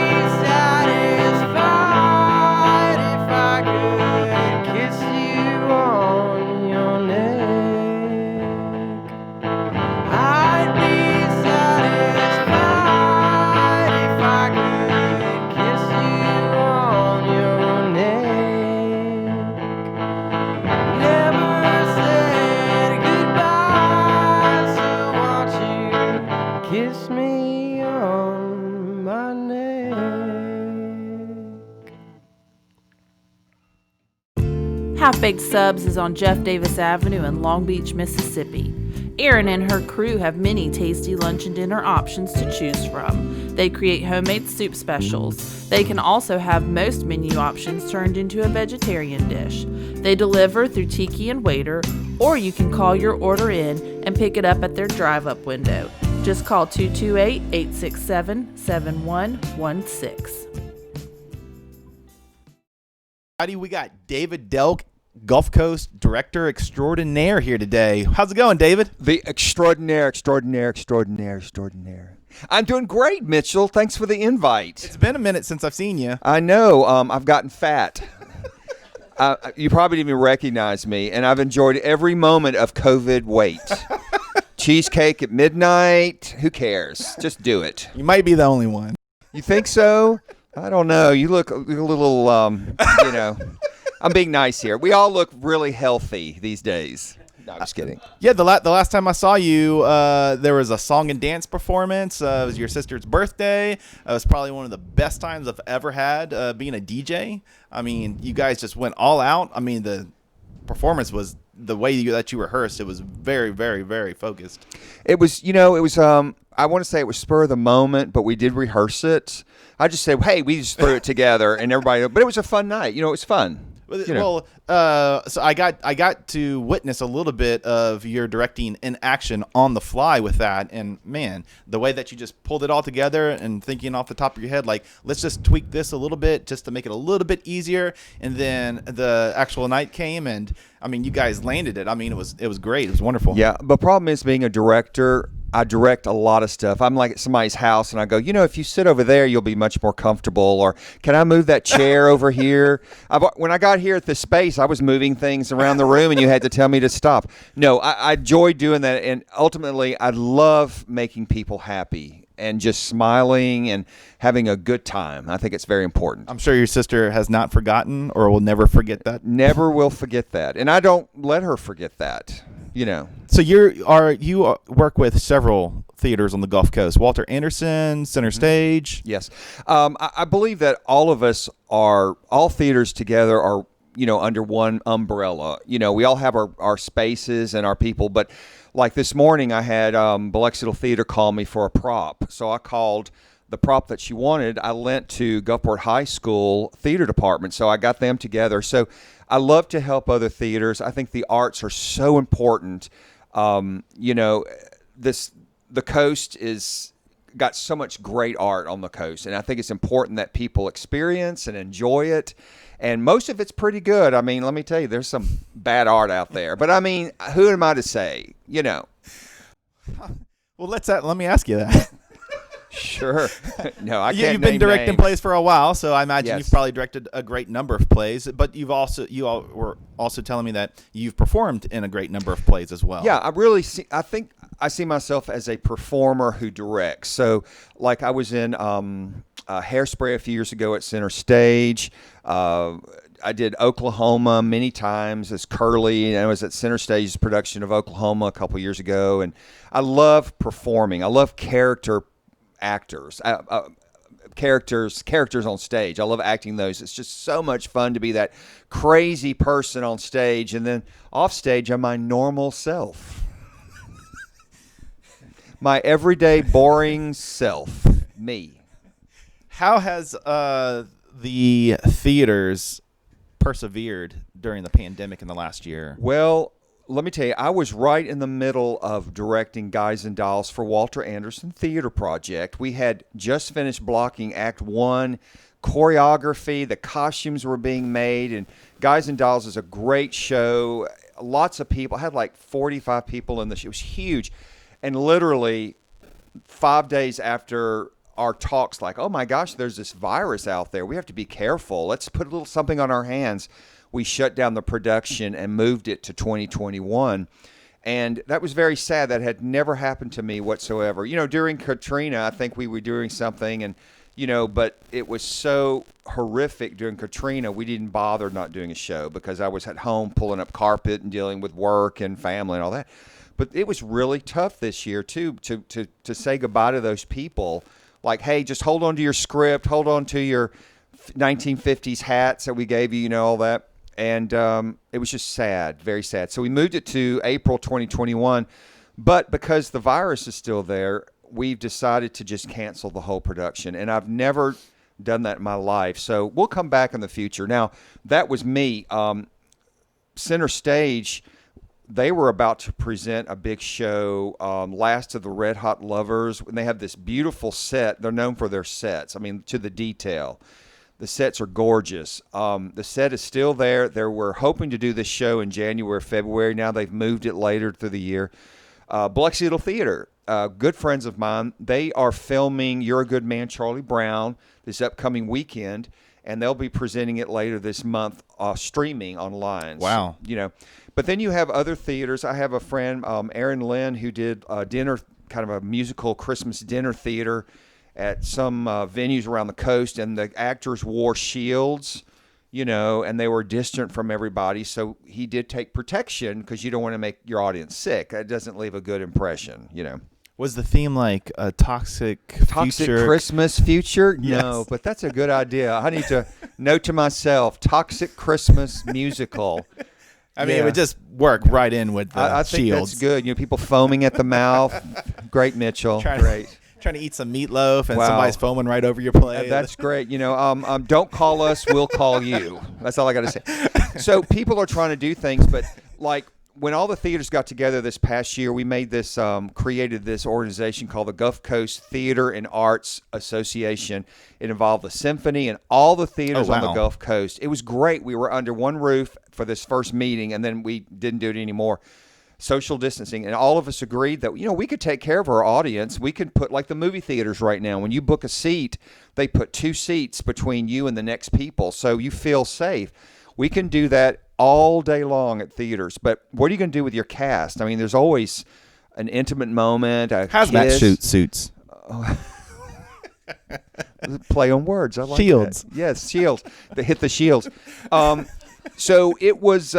satisfied if I could kiss you on your neck. I'd be satisfied if I could kiss you on your neck. Never said goodbye, so won't you kiss me on my neck? Half Baked Subs is on Jeff Davis Avenue in Long Beach, Mississippi. Erin and her crew have many tasty lunch and dinner options to choose from. They create homemade soup specials. They can also have most menu options turned into a vegetarian dish. They deliver through Tiki and Waiter, or you can call your order in and pick it up at their drive-up window. Just call 228-867-7116. Howdy, we got David Delk, Gulf Coast Director Extraordinaire here today. How's it going, David? The extraordinaire. I'm doing great, Mitchell. Thanks for the invite. It's been a minute since I've seen you. I know. I've gotten fat. You probably didn't even recognize me, and I've enjoyed every moment of COVID weight. Cheesecake at midnight. Who cares? Just do it. You might be the only one. You think so? I don't know. You look a little, I'm being nice here. We all look really healthy these days. No, I'm just kidding. Yeah, the last time I saw you, there was a song and dance performance. It was your sister's birthday. It was probably one of the best times I've ever had being a DJ. I mean, you guys just went all out. I mean, the performance was the way that you rehearsed. It was very, very, very focused. It was, I want to say it was spur of the moment, but we did rehearse it. I just said, hey, we just threw it together, and everybody. But it was a fun night. It was fun. So I got to witness a little bit of your directing in action on the fly with that, and man, the way that you just pulled it all together and thinking off the top of your head, like, let's just tweak this a little bit just to make it a little bit easier. And then the actual night came, and I mean, you guys landed it. I mean, it was great. It was wonderful. Yeah, the problem is being a director. I direct a lot of stuff. I'm like at somebody's house, and I go, if you sit over there, you'll be much more comfortable. Or can I move that chair over here? When I got here at this space, I was moving things around the room, and you had to tell me to stop. No, I enjoy doing that, and ultimately, I love making people happy and just smiling and having a good time. I think it's very important. I'm sure your sister has not forgotten or will never forget that. Never will forget that, and I don't let her forget that. So you work with several theaters on the Gulf Coast. Walter Anderson, Center Stage. Yes. I believe that all theaters together are, under one umbrella. We all have our spaces and our people, but like this morning I had Biloxi Theater call me for a prop. So I called the prop that she wanted. I lent to Gulfport High School theater department. So I got them together. So I love to help other theaters. I think the arts are so important. The coast is got so much great art on the coast, and I think it's important that people experience and enjoy it. And most of it's pretty good. I mean, let me tell you, there's some bad art out there. But I mean, who am I to say? You know. Well, let me ask you that. Sure. No, I can't. You've been name directing names. plays for a while, so I imagine Yes. you've probably directed a great number of plays. But you all were also telling me that you've performed in a great number of plays as well. Yeah, I think I see myself as a performer who directs. So, like, I was in Hairspray a few years ago at Center Stage. I did Oklahoma many times as Curly, and I was at Center Stage's production of Oklahoma a couple years ago. And I love performing. I love character actors. Characters on stage. I love acting those. It's just so much fun to be that crazy person on stage, and then off stage I'm my normal self. My everyday boring self. Me. How has the theaters persevered during the pandemic in the last year? Well, let me tell you, I was right in the middle of directing Guys and Dolls for Walter Anderson Theater Project. We had just finished blocking Act 1, choreography, the costumes were being made, and Guys and Dolls is a great show. Lots of people. I had like 45 people in the show. It was huge. And literally 5 days after our talks, like, oh my gosh, there's this virus out there. We have to be careful. Let's put a little something on our hands. We shut down the production and moved it to 2021. And that was very sad. That had never happened to me whatsoever. You know, during Katrina, I think we were doing something, and, you know, but it was so horrific during Katrina, we didn't bother not doing a show because I was at home pulling up carpet and dealing with work and family and all that. But it was really tough this year, too, to say goodbye to those people. Like, hey, just hold on to your script, hold on to your 1950s hats that we gave you, you know, all that. And it was just sad, very sad. So we moved it to April 2021. But because the virus is still there, we've decided to just cancel the whole production. And I've never done that in my life. So we'll come back in the future. Now, that was me. Center Stage, they were about to present a big show, Last of the Red Hot Lovers. And they have this beautiful set. They're known for their sets, I mean, to the detail. The sets are gorgeous. The set is still there. They were hoping to do this show in January, February. Now they've moved it later through the year. Biloxi Little Theater, good friends of mine, they are filming You're a Good Man, Charlie Brown this upcoming weekend, and they'll be presenting it later this month, streaming online. Wow. So, you know, but then you have other theaters. I have a friend, Aaron Lynn, who did dinner, kind of a musical Christmas dinner theater at some venues around the coast, and the actors wore shields, you know, and they were distant from everybody. So he did take protection because you don't want to make your audience sick. That doesn't leave a good impression, you know. Was the theme like a toxic future? Christmas future? Yes. No, but that's a good idea. I need to note to myself, toxic Christmas musical. I mean, it would just work right in with the I think shields. that's good. You know, people foaming at the mouth. Great, Mitchell. Great. Trying to eat some meatloaf and Wow. somebody's foaming right over your plate. That's great. You know, don't call us, we'll call you. That's all I got to say. So people are trying to do things, but like when all the theaters got together this past year, we made this, created this organization called the Gulf Coast Theater and Arts Association. It involved the symphony and all the theaters on the Gulf Coast. It was great. We were under one roof for this first meeting, and then we didn't do it anymore. Social distancing, and all of us agreed that, you know, we could take care of our audience. We could put, like the movie theaters right now, when you book a seat, they put 2 seats between you and the next people, so you feel safe. We can do that all day long at theaters, but what are you going to do with your cast? I mean, there's always an intimate moment. Hazmat suits. Play on words. I like shields. That. Yes, shields. They hit the shields. So it was.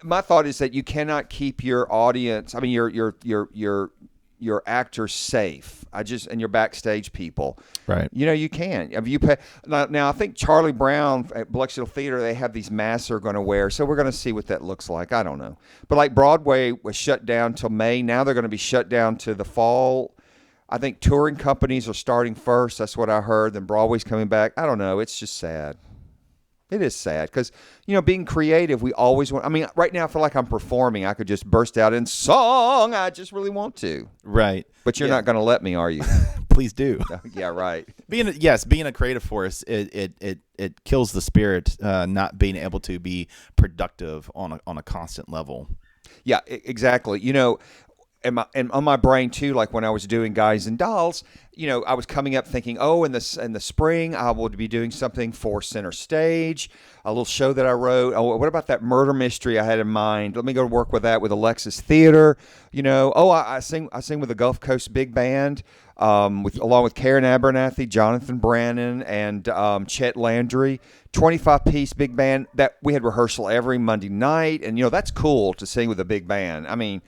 My thought is that you cannot keep your audience. I mean, your actors safe. And your backstage people. Right. You know, you can. Have you now? I think Charlie Brown at Biloxi Little Theater, they have these masks they're going to wear. So we're going to see what that looks like. I don't know. But like Broadway was shut down till May. Now they're going to be shut down to the fall. I think touring companies are starting first. That's what I heard. Then Broadway's coming back. I don't know. It's just sad. It is sad because, being creative, we always want. I mean, right now I feel like I'm performing. I could just burst out in song. I just really want to. Right. But you're not going to let me, are you? Please do. Yeah, right. Being a creative force, it kills the spirit. Not being able to be productive on a constant level. Yeah, exactly. And on my brain too, like when I was doing Guys and Dolls, I was coming up thinking, in the spring I will be doing something for Center Stage, a little show that I wrote. Oh, what about that murder mystery I had in mind? Let me go work with that with Alexis Theater. I sing with the Gulf Coast Big Band, along with Karen Abernathy, Jonathan Brannon, and Chet Landry. 25-piece big band that we had rehearsal every Monday night, and that's cool to sing with a big band. I mean,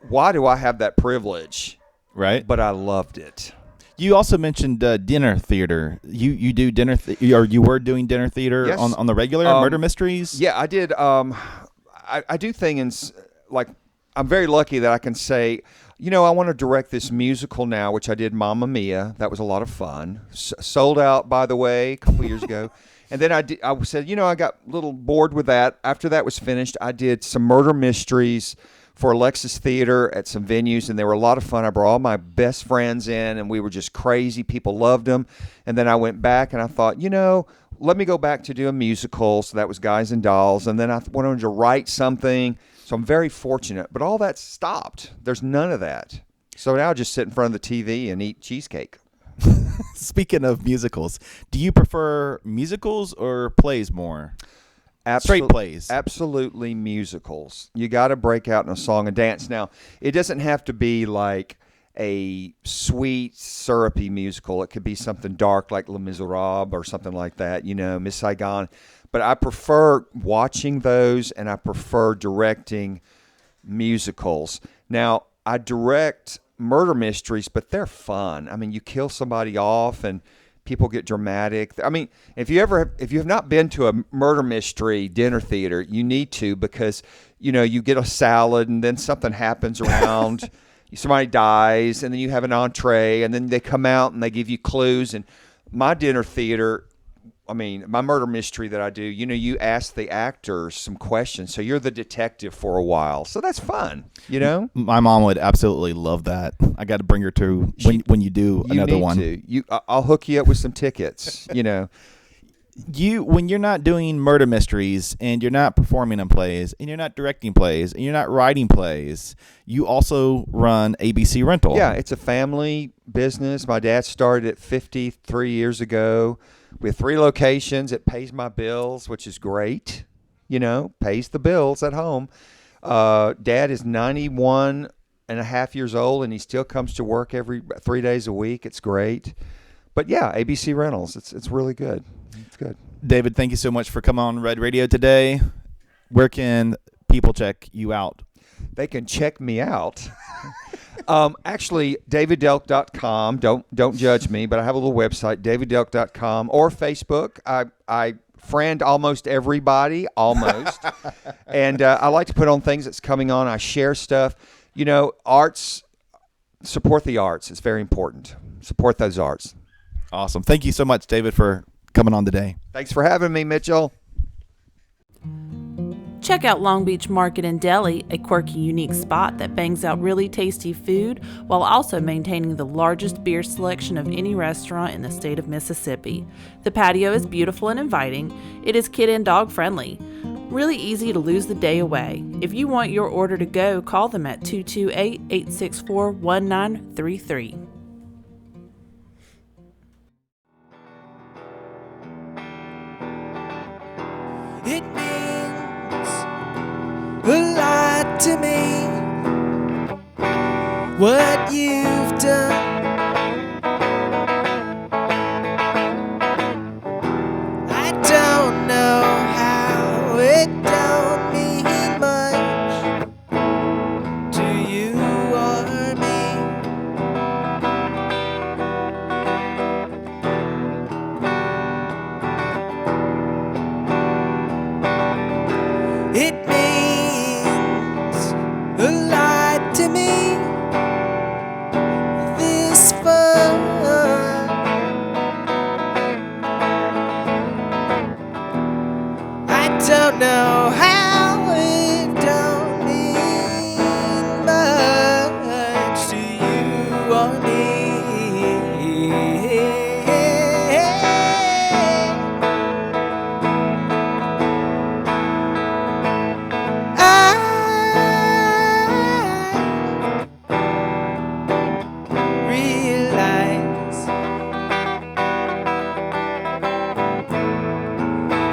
why do I have that privilege? Right. But I loved it. You also mentioned dinner theater. You do dinner or you were doing dinner theater Yes. on the regular murder mysteries? Yeah, I did. I do things like I'm very lucky that I can say, I want to direct this musical now, which I did Mamma Mia. That was a lot of fun. Sold out, by the way, a couple years ago. And then I said, I got a little bored with that. After that was finished, I did some murder mysteries for Alexis Theater at some venues, and they were a lot of fun. I brought all my best friends in, and we were just crazy. People loved them. And then I went back, and I thought, let me go back to doing musicals. So that was Guys and Dolls. And then I wanted to write something. So I'm very fortunate. But all that stopped. There's none of that. So now I just sit in front of the TV and eat cheesecake. Speaking of musicals, do you prefer musicals or plays more? Straight plays. Absolutely musicals. You got to break out in a song and dance. Now, it doesn't have to be like a sweet, syrupy musical. It could be something dark like Les Miserables or something like that, Miss Saigon. But I prefer watching those, and I prefer directing musicals. Now, I direct murder mysteries, but they're fun. I mean, you kill somebody off and people get dramatic. I mean, if you have not been to a murder mystery dinner theater, you need to, because you get a salad and then something happens around, somebody dies, and then you have an entree, and then they come out and they give you clues. And my dinner theater, my murder mystery that I do, you ask the actors some questions, so you're the detective for a while. So that's fun, My mom would absolutely love that. I got to bring her to when you do another one. I'll hook you up with some tickets, When you're not doing murder mysteries and you're not performing in plays and you're not directing plays and you're not writing plays, you also run ABC Rental. Yeah, it's a family business. My dad started it 53 years ago. We have 3 locations. It pays my bills, which is great. Pays the bills at home. Dad is 91 and a half years old, and he still comes to work every 3 days a week. It's great. But yeah, ABC Rentals, it's really good. It's good. David, thank you so much for coming on Red Radio today. Where can people check you out? They can check me out. Actually, daviddelk.com. Don't judge me, but I have a little website, daviddelk.com, or Facebook. I friend almost everybody, almost. And I like to put on things that's coming on. I share stuff. Arts, support the arts. It's very important. Support those arts. Awesome. Thank you so much, David, for coming on today. Thanks for having me, Mitchell. Check out Long Beach Market and Deli, a quirky, unique spot that bangs out really tasty food while also maintaining the largest beer selection of any restaurant in the state of Mississippi. The patio is beautiful and inviting. It is kid and dog friendly. Really easy to lose the day away. If you want your order to go, call them at 228-864-1933. It means a lot to me what you've done. I don't know how, it don't mean much to you or me. It means a lot to me. This know how it don't mean much to you or me. I realize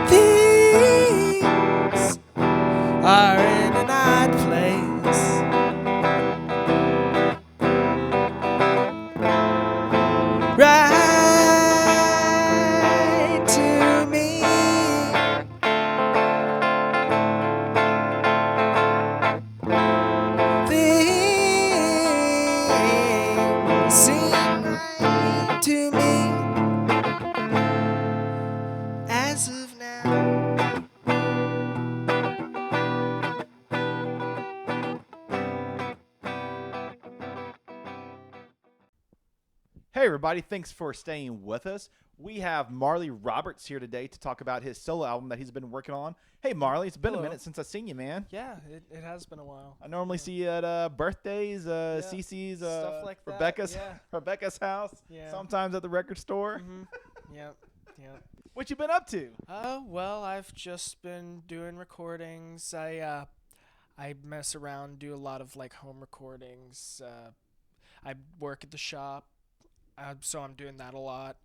things are in an odd place. Right to me. Things seem right to me as of now. Hey, everybody. Thanks for staying with us. We have Marley Roberts here today to talk about his solo album that he's been working on. Hey, Marley, it's been a Hello. minute since I've seen you, man. Yeah, it has been a while. I normally see you at birthdays, Cece's, stuff like that, Rebecca's, yeah. Rebecca's house, Yeah. sometimes at the record store. Yep, yep. What you been up to? Well, I've just been doing recordings. I mess around, do a lot of like home recordings. I work at the shop, so I'm doing that a lot.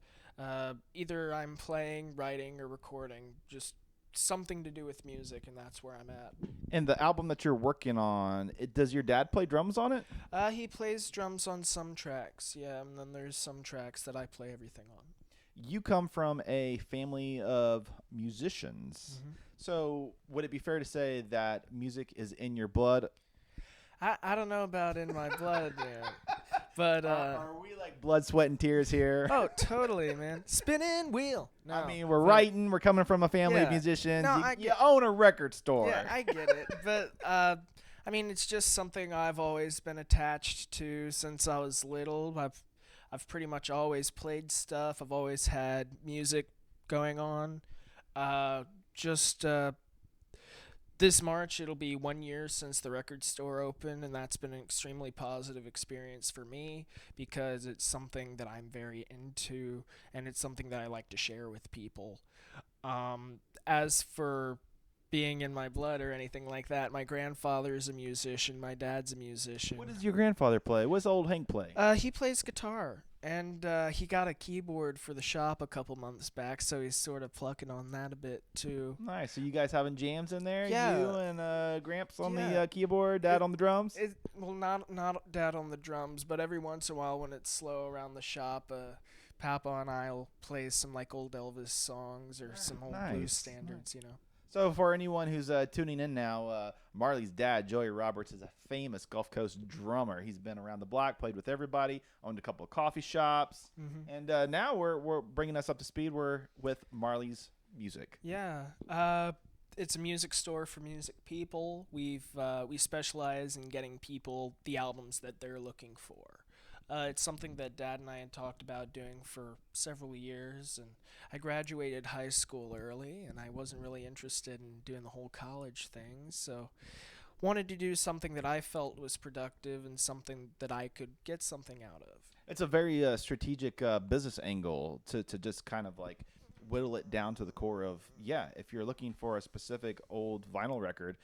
Either I'm playing, writing, or recording, just something to do with music, and that's where I'm at. And the album that you're working on, does your dad play drums on it? He plays drums on some tracks, yeah, and then there's some tracks that I play everything on. You come from a family of musicians. So would it be fair to say that music is in your blood? I don't know about in my blood, man. But are we like blood, sweat, and tears here? Oh, totally, man. Spinning wheel. No, I mean, we're writing. We're coming from a family of Yeah. musicians. No, you own a record store. Yeah, I get it. But I mean, it's just something I've always been attached to since I was little. I've pretty much always played stuff. I've always had music going on. This March, it'll be 1 year since the record store opened, and that's been an extremely positive experience for me because it's something that I'm very into, and it's something that I like to share with people. As for being in my blood or anything like that, my grandfather's a musician, my dad's a musician. What does your grandfather play? What's old Hank play? He plays guitar, and he got a keyboard for the shop a couple months back, so he's sort of plucking on that a bit too. Nice. So you guys having jams in there? Yeah. You and Gramps on Yeah. the keyboard, Dad on the drums? Well, not Dad on the drums, but every once in a while when it's slow around the shop, Papa and I'll play some like old Elvis songs or some old blues standards, you know. So for anyone who's tuning in now, Marley's dad, Joey Roberts, is a famous Gulf Coast drummer. He's been around the block, played with everybody, owned a couple of coffee shops, and now we're bringing us up to speed. We're with Marley's music. Yeah, it's a music store for music people. We specialize in getting people the albums that they're looking for. It's something that Dad and I had talked about doing for several years, and I graduated high school early, and I wasn't really interested in doing the whole college thing, so wanted to do something that I felt was productive and something that I could get something out of. It's a very strategic business angle to just kind of like whittle it down to the core of, if you're looking for a specific old vinyl record,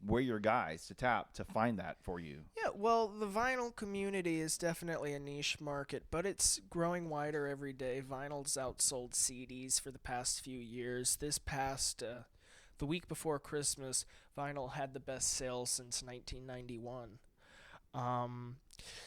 we're your guys to tap to find that for you. Yeah, well, the vinyl community is definitely a niche market, but it's growing wider every day. Vinyl's outsold CDs for the past few years. This past, the week before Christmas, vinyl had the best sales since 1991.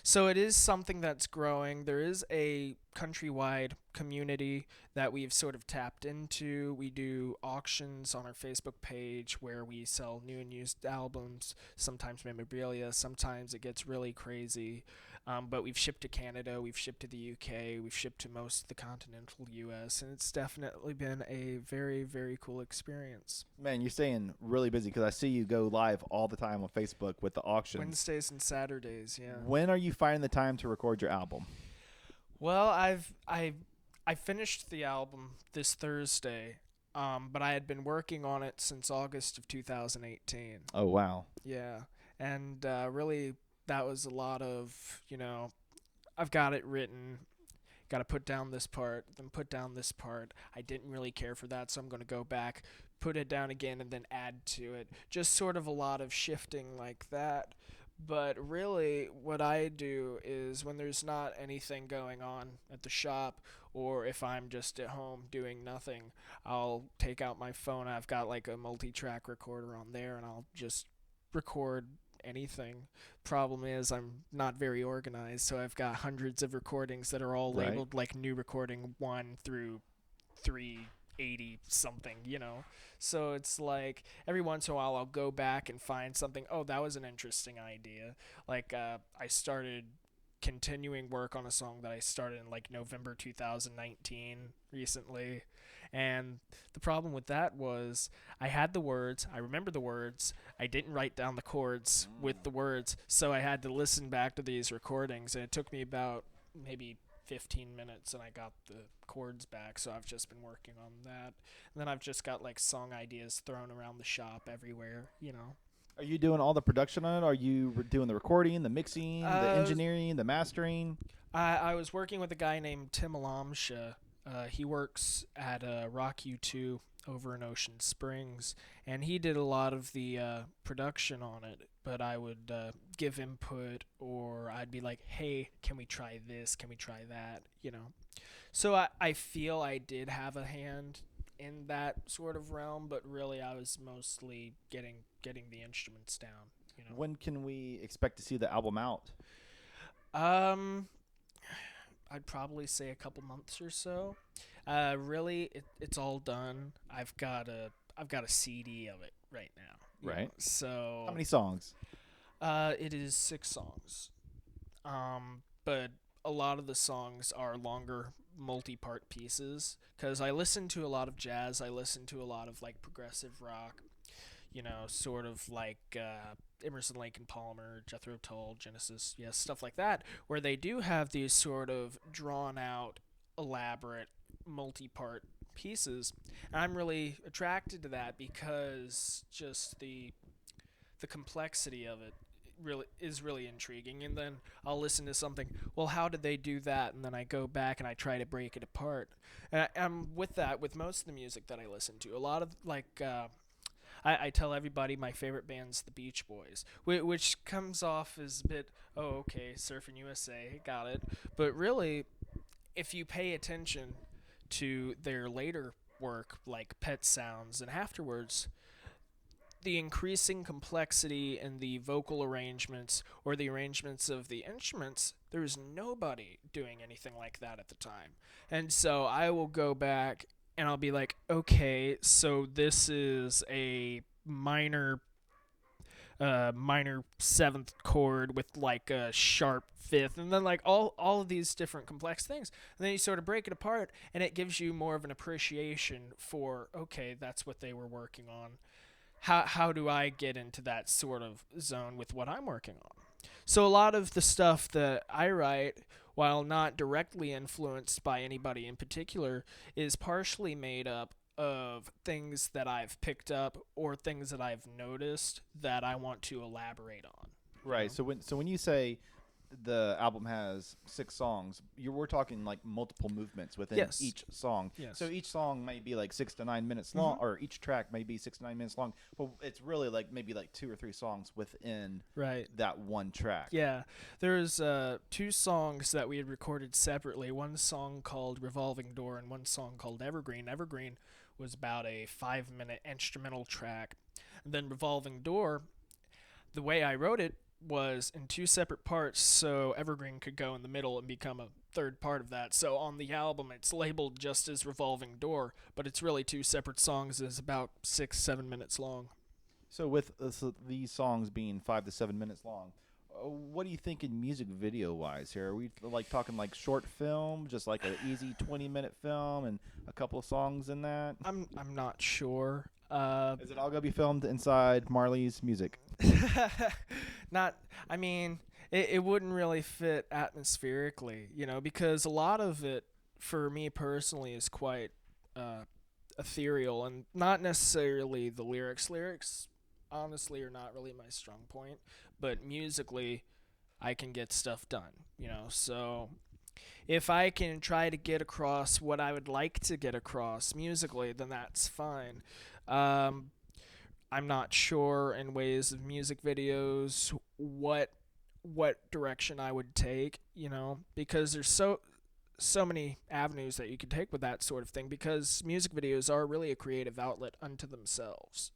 So it is something that's growing. There is a countrywide community that we've sort of tapped into. We do auctions on our Facebook page where we sell new and used albums, sometimes memorabilia, sometimes it gets really crazy. But we've shipped to Canada, we've shipped to the UK, we've shipped to most of the continental US, and it's definitely been a very, very cool experience. Man, you're staying really busy because I see you go live all the time on Facebook with the auctions. Wednesdays and Saturdays, yeah. When are you finding the time to record your album? Well, I finished the album this Thursday. but I had been working on it since August of 2018. Oh wow. Yeah, and really that was a lot of, I've got it written, got to put down this part, then put down this part. I didn't really care for that, so I'm going to go back, put it down again, and then add to it. Just sort of a lot of shifting like that. But really, what I do is when there's not anything going on at the shop, or if I'm just at home doing nothing, I'll take out my phone. I've got like a multi-track recorder on there, and I'll just record anything. Problem is, I'm not very organized, so I've got hundreds of recordings that are all Right. labeled like new recording 1 through 380 something, So it's like every once in a while I'll go back and find something. Oh, that was an interesting idea. Like I started continuing work on a song that I started in like November 2019 recently, and the problem with that was I had the words, I remember the words, I didn't write down the chords with the words, so I had to listen back to these recordings, and it took me about maybe 15 minutes and I got the chords back, so I've just been working on that. And then I've just got like song ideas thrown around the shop everywhere. Are you doing all the production on it? Are you doing the recording, the mixing, the engineering, the mastering? I was working with a guy named Tim Alamsha. He works at Rock U2 over in Ocean Springs, and he did a lot of the production on it, but I would give input, or I'd be like, hey, can we try this? Can we try that? So I feel I did have a hand in that sort of realm, but really I was mostly getting the instruments down. When can we expect to see the album out? I'd probably say a couple months or so. Really, it's all done. I've got a CD of it right now. Right. So how many songs? It is 6 songs. But a lot of the songs are longer multi-part pieces because I listen to a lot of jazz. I listen to a lot of like progressive rock, sort of like Emerson, Lake and Palmer, Jethro Tull, Genesis, stuff like that, where they do have these sort of drawn out, elaborate multi-part pieces. And I'm really attracted to that because just the complexity of it is really intriguing. And then I'll listen to something, well, how did they do that? And then I go back and I try to break it apart. And I'm with that with most of the music that I listen to. A lot of like I tell everybody my favorite band's the Beach Boys, which comes off as a bit, oh, okay, Surfing USA, got it. But really, if you pay attention to their later work, like Pet Sounds and afterwards, the increasing complexity in the vocal arrangements or the arrangements of the instruments, there was nobody doing anything like that at the time. And so I will go back and I'll be like, okay, so this is a minor 7th chord with like a sharp 5th, and then like all of these different complex things. And then you sort of break it apart and it gives you more of an appreciation for, okay, that's what they were working on. How do I get into that sort of zone with what I'm working on? So a lot of the stuff that I write, while not directly influenced by anybody in particular, is partially made up of things that I've picked up or things that I've noticed that I want to elaborate on. Right. So when you say the album has 6 songs, we're talking like multiple movements within Yes. each song. Yes. So each song may be like 6 to 9 minutes long, or each track may be 6 to 9 minutes long. But it's really like maybe like 2 or 3 songs within that one track. Yeah. There's 2 songs that we had recorded separately. One song called Revolving Door and one song called Evergreen. Evergreen was about a 5-minute instrumental track. And then Revolving Door, the way I wrote it was in 2 separate parts, so Evergreen could go in the middle and become a third part of that. So on the album, it's labeled just as Revolving Door, but it's really 2 separate songs. It's about 6-7 minutes long. So with these songs being 5 to 7 minutes long, what do you think in music video wise here? Are we like talking like short film, just like an easy 20-minute film and a couple of songs in that? I'm not sure. Is it all gonna be filmed inside Marley's music? It wouldn't really fit atmospherically, because a lot of it, for me personally, is quite ethereal and not necessarily the lyrics. Lyrics, honestly, are not really my strong point, but musically, I can get stuff done, So if I can try to get across what I would like to get across musically, then that's fine. I'm not sure in ways of music videos what direction I would take, because there's so many avenues that you could take with that sort of thing, because music videos are really a creative outlet unto themselves.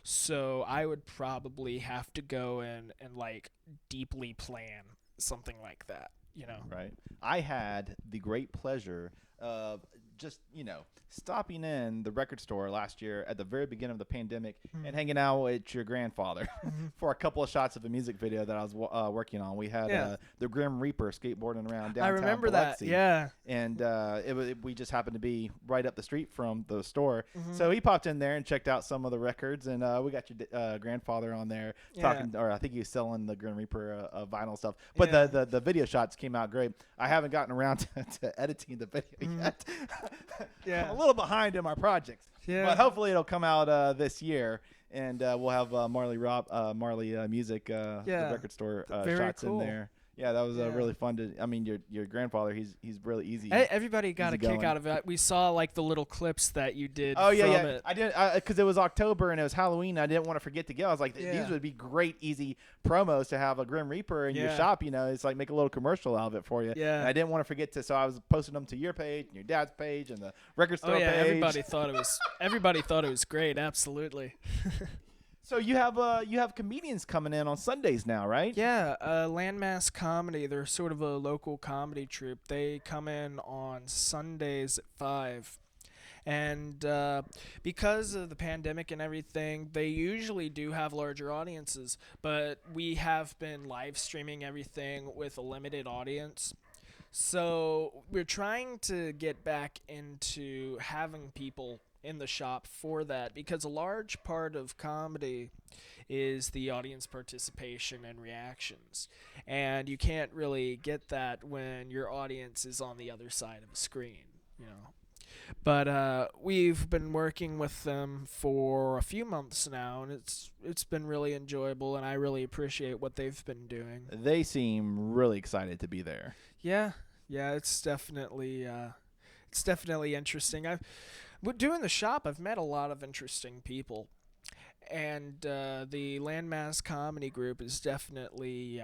So I would probably have to go in and like deeply plan something like that, Right. I had the great pleasure of just, stopping in the record store last year at the very beginning of the pandemic and hanging out with your grandfather for a couple of shots of a music video that I was working on. We had the Grim Reaper skateboarding around downtown. I remember Biloxi. that, yeah. And we just happened to be right up the street from the store. So he popped in there and checked out some of the records, and we got your grandfather on there talking, or I think he was selling the Grim Reaper vinyl stuff. But the video shots came out great. I haven't gotten around to editing the video yet. I'm a little behind in my projects, but hopefully it'll come out this year, and we'll have Marley Music, the record store shots in there. Yeah, that was really fun to. I mean, your grandfather, he's really easy. Everybody got a kick out of it. We saw like the little clips that you did. Oh yeah, from it. I did because it was October and it was Halloween. I didn't want to forget to go. I was like, these would be great, easy promos to have a Grim Reaper in your shop. It's like make a little commercial out of it for you. Yeah. And I didn't want to forget to, so I was posting them to your page and your dad's page and the record store page. Everybody thought it was great. Absolutely. So you have comedians coming in on Sundays now, right? Yeah, Landmass Comedy. They're sort of a local comedy troupe. They come in on Sundays at 5. And because of the pandemic and everything, they usually do have larger audiences. But we have been live streaming everything with a limited audience. So we're trying to get back into having people in the shop for that, because a large part of comedy is the audience participation and reactions, and you can't really get that when your audience is on the other side of a screen, But we've been working with them for a few months now, and it's been really enjoyable, and I really appreciate what they've been doing. They seem really excited to be there. Yeah, it's definitely interesting. Doing the shop, I've met a lot of interesting people, and the Landmass Comedy Group is definitely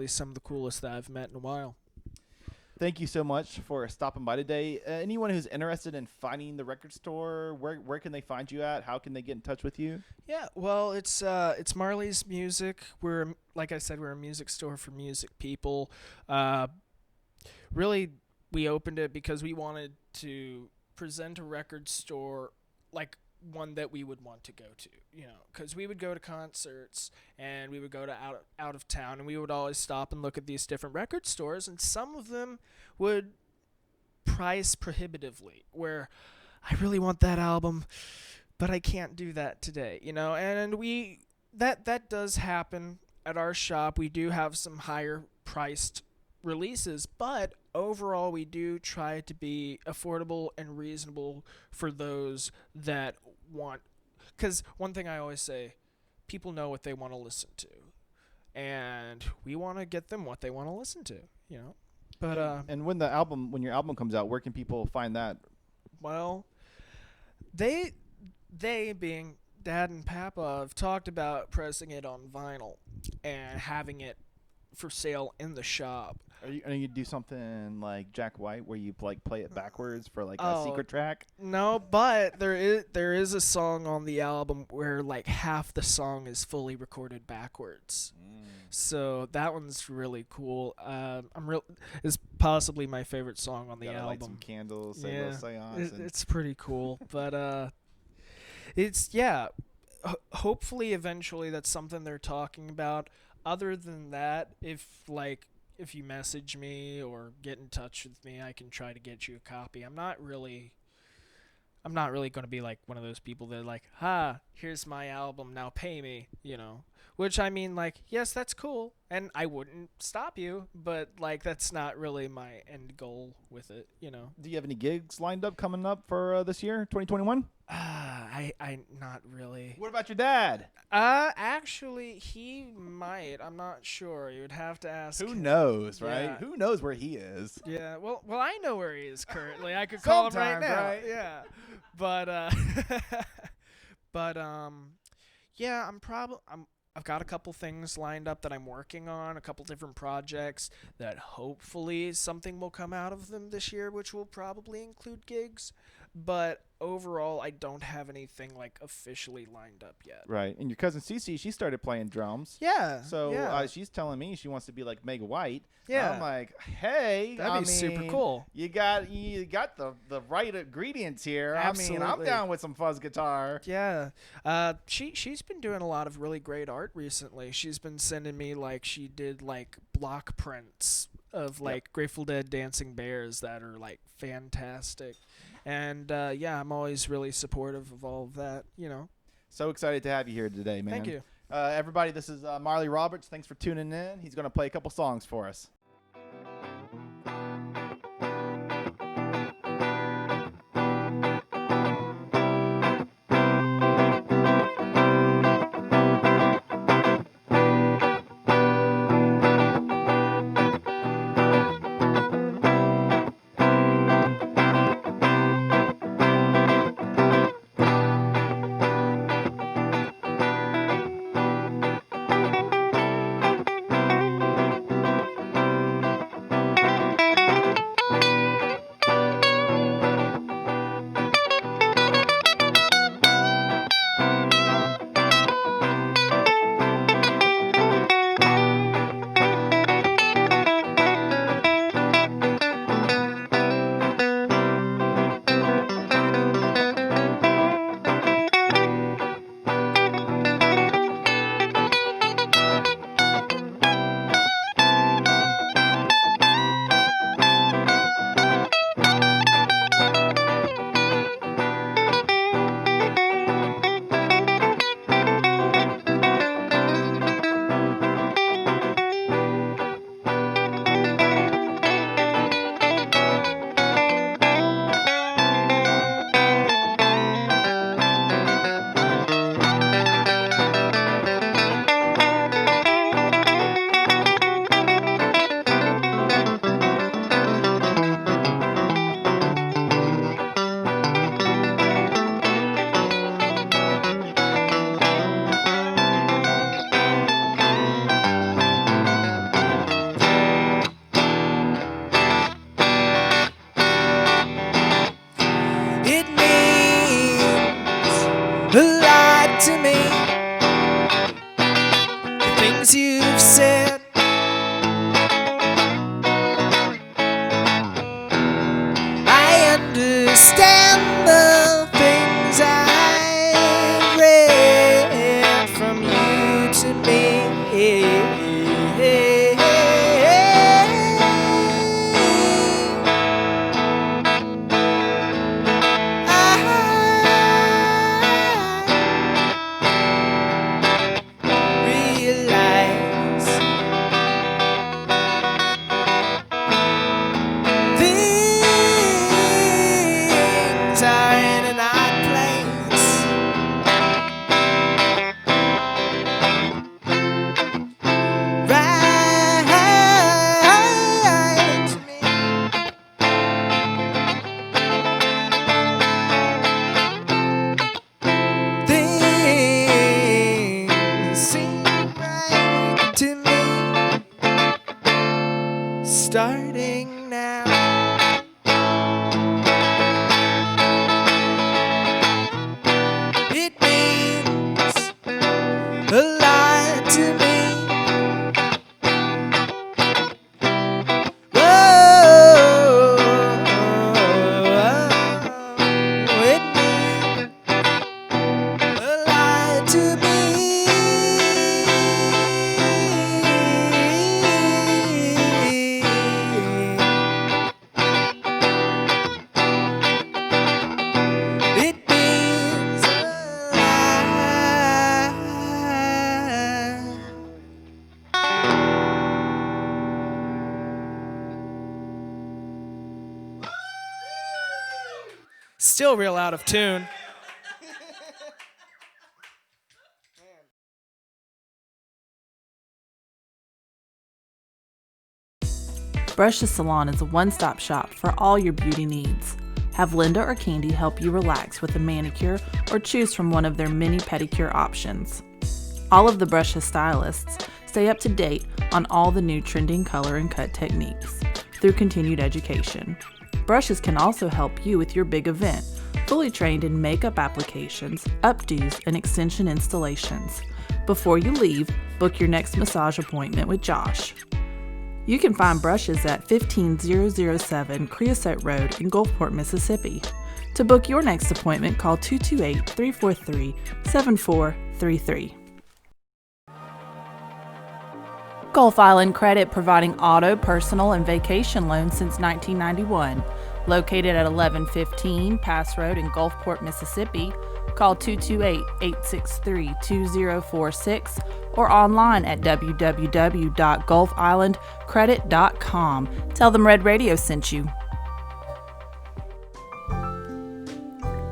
some of the coolest that I've met in a while. Thank you so much for stopping by today. Anyone who's interested in finding the record store, where can they find you at? How can they get in touch with you? Yeah, well, it's Marley's Music. Like I said, we're a music store for music people. Really, we opened it because we wanted to present a record store like one that we would want to go to, because we would go to concerts and we would go to out of town, and we would always stop and look at these different record stores, and some of them would price prohibitively, where I really want that album, but I can't do that today, and that does happen at our shop. We do have some higher priced releases, but overall we do try to be affordable and reasonable for those that want, because one thing I always say, people know what they want to listen to, and we want to get them what they want to listen to, but and when your album comes out, where can people find that? Well, they being Dad and Papa have talked about pressing it on vinyl and having it for sale in the shop. Are you going to do something like Jack White, where you play it backwards for like a secret track? No, but there is a song on the album where like half the song is fully recorded backwards. So that one's really cool. It's possibly my favorite song on the album. Light some candles, say a little seance. It's pretty cool, but hopefully eventually that's something they're talking about. Other than that, if you message me or get in touch with me, I can try to get you a copy. I'm not really I'm not really going to be like one of those people that are like, ha, here's my album, now pay me, Which I mean, like, yes, that's cool, and I wouldn't stop you, but like that's not really my end goal with it, Do you have any gigs lined up coming up for this year, 2021? I not really. What about your dad? Actually, he might. I'm not sure. You would have to ask. Who him. knows, right? Yeah. Who knows where he is? Yeah. Well, I know where he is currently. I could call him right Sometimes, now. right? Yeah. But yeah. I've got a couple things lined up that I'm working on, a couple different projects that hopefully something will come out of them this year, which will probably include gigs. But overall, I don't have anything like officially lined up yet. Right. And your cousin Cece, she started playing drums. Yeah. So yeah. she's telling me she wants to be like Meg White. Yeah. I'm like, hey, That'd be super cool. You got the right ingredients here. Absolutely. I mean, I'm down with some fuzz guitar. Yeah. She's been doing a lot of really great art recently. She's been sending me she did block prints of Grateful Dead Dancing Bears that are fantastic. And I'm always really supportive of all of that, So excited to have you here today, man. Thank you. Everybody, this is Marley Roberts. Thanks for tuning in. He's going to play a couple songs for us. still real out of tune. Brushes Salon is a one-stop shop for all your beauty needs. Have Linda or Candy help you relax with a manicure or choose from one of their many pedicure options. All of the Brushes stylists stay up to date on all the new trending color and cut techniques through continued education. Brushes can also help you with your big event, fully trained in makeup applications, updos, and extension installations. Before you leave, book your next massage appointment with Josh. You can find Brushes at 15007 Creosote Road in Gulfport, Mississippi. To book your next appointment, call 228-343-7433. Gulf Island Credit, providing auto, personal, and vacation loans since 1991. Located at 1115 Pass Road in Gulfport, Mississippi. Call 228-863-2046 or online at www.gulfislandcredit.com. Tell them Red Radio sent you.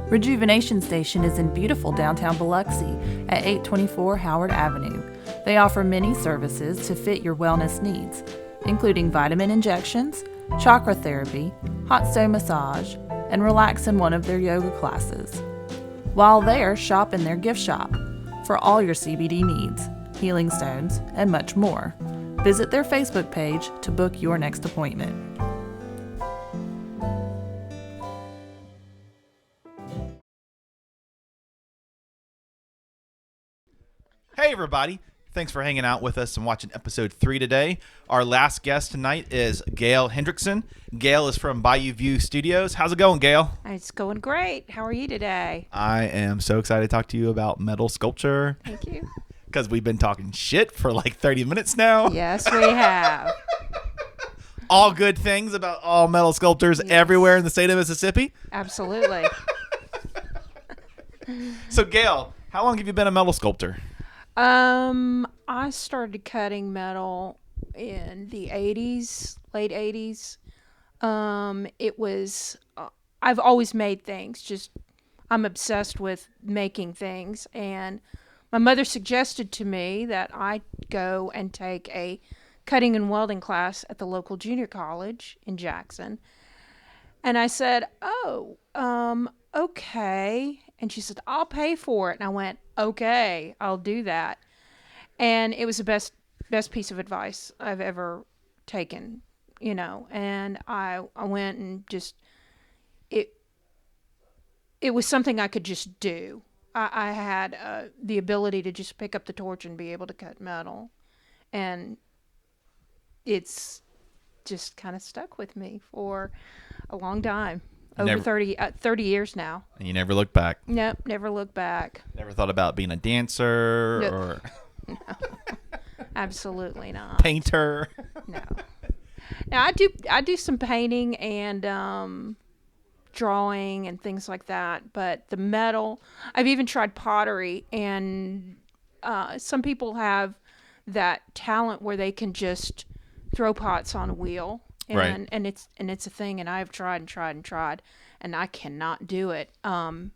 Rejuvenation Station is in beautiful downtown Biloxi at 824 Howard Avenue. They offer many services to fit your wellness needs, including vitamin injections, chakra therapy, hot stone massage, and relax in one of their yoga classes. While there, shop in their gift shop for all your CBD needs, healing stones, and much more. Visit their Facebook page to book your next appointment. Hey, everybody. Thanks for hanging out with us and watching episode 3 today. Our last guest tonight is Gail Hendrickson. Gail is from Bayou View Studios. How's it going, Gail? It's going great. How are you today? I am so excited to talk to you about metal sculpture. Thank you. Because we've been talking shit for like 30 minutes now. Yes, we have. All good things about all metal sculptors everywhere in the state of Mississippi. Absolutely. So, Gail, how long have you been a metal sculptor? I started cutting metal in the 80s, late 80s. It was, I've always made things, I'm obsessed with making things. And my mother suggested to me that I go and take a cutting and welding class at the local junior college in Jackson. And I said, okay. And she said, I'll pay for it. And I went, okay, I'll do that. And it was the best piece of advice I've ever taken, and I went and it was something I could just do. I had the ability to just pick up the torch and be able to cut metal. And it's just kind of stuck with me for a long time. Over 30 years now. And you never looked back? Nope, never looked back. Never thought about being a dancer or... No, absolutely not. Painter? No. Now, I do some painting and drawing and things like that, but the metal, I've even tried pottery, and some people have that talent where they can just throw pots on a wheel. Right. And it's a thing, and I've tried and tried and tried, and I cannot do it. And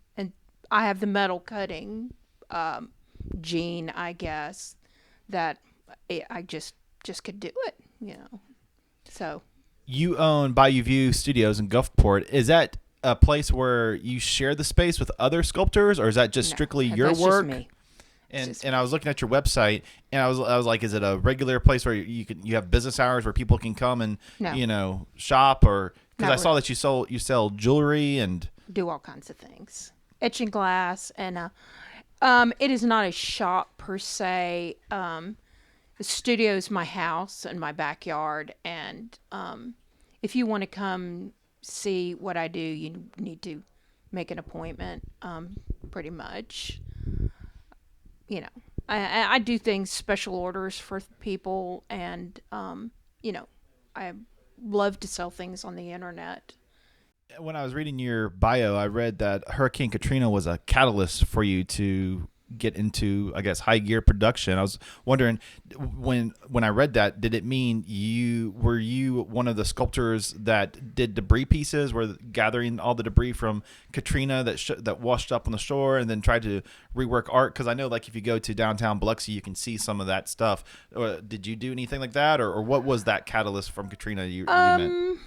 I have the metal cutting gene, I guess, that I just could do it, So. You own Bayou View Studios in Gulfport. Is that a place where you share the space with other sculptors, or is that just strictly your work? Just me. And I was looking at your website, and I was like, is it a regular place where you have business hours where people can come and shop, or because I saw that you sell jewelry and do all kinds of things, etching glass, and it is not a shop per se. The studio is my house and my backyard, and if you want to come see what I do, you need to make an appointment. Pretty much. I do things, special orders for people, and, I love to sell things on the internet. When I was reading your bio, I read that Hurricane Katrina was a catalyst for you to get into, I guess, high gear production. I was wondering, when I read that, did it mean you were one of the sculptors that did debris pieces, were gathering all the debris from Katrina that washed up on the shore, and then tried to rework art? Because I know, like, if you go to downtown Biloxi, you can see some of that stuff. Did you do anything like that, or what was that catalyst from Katrina you meant?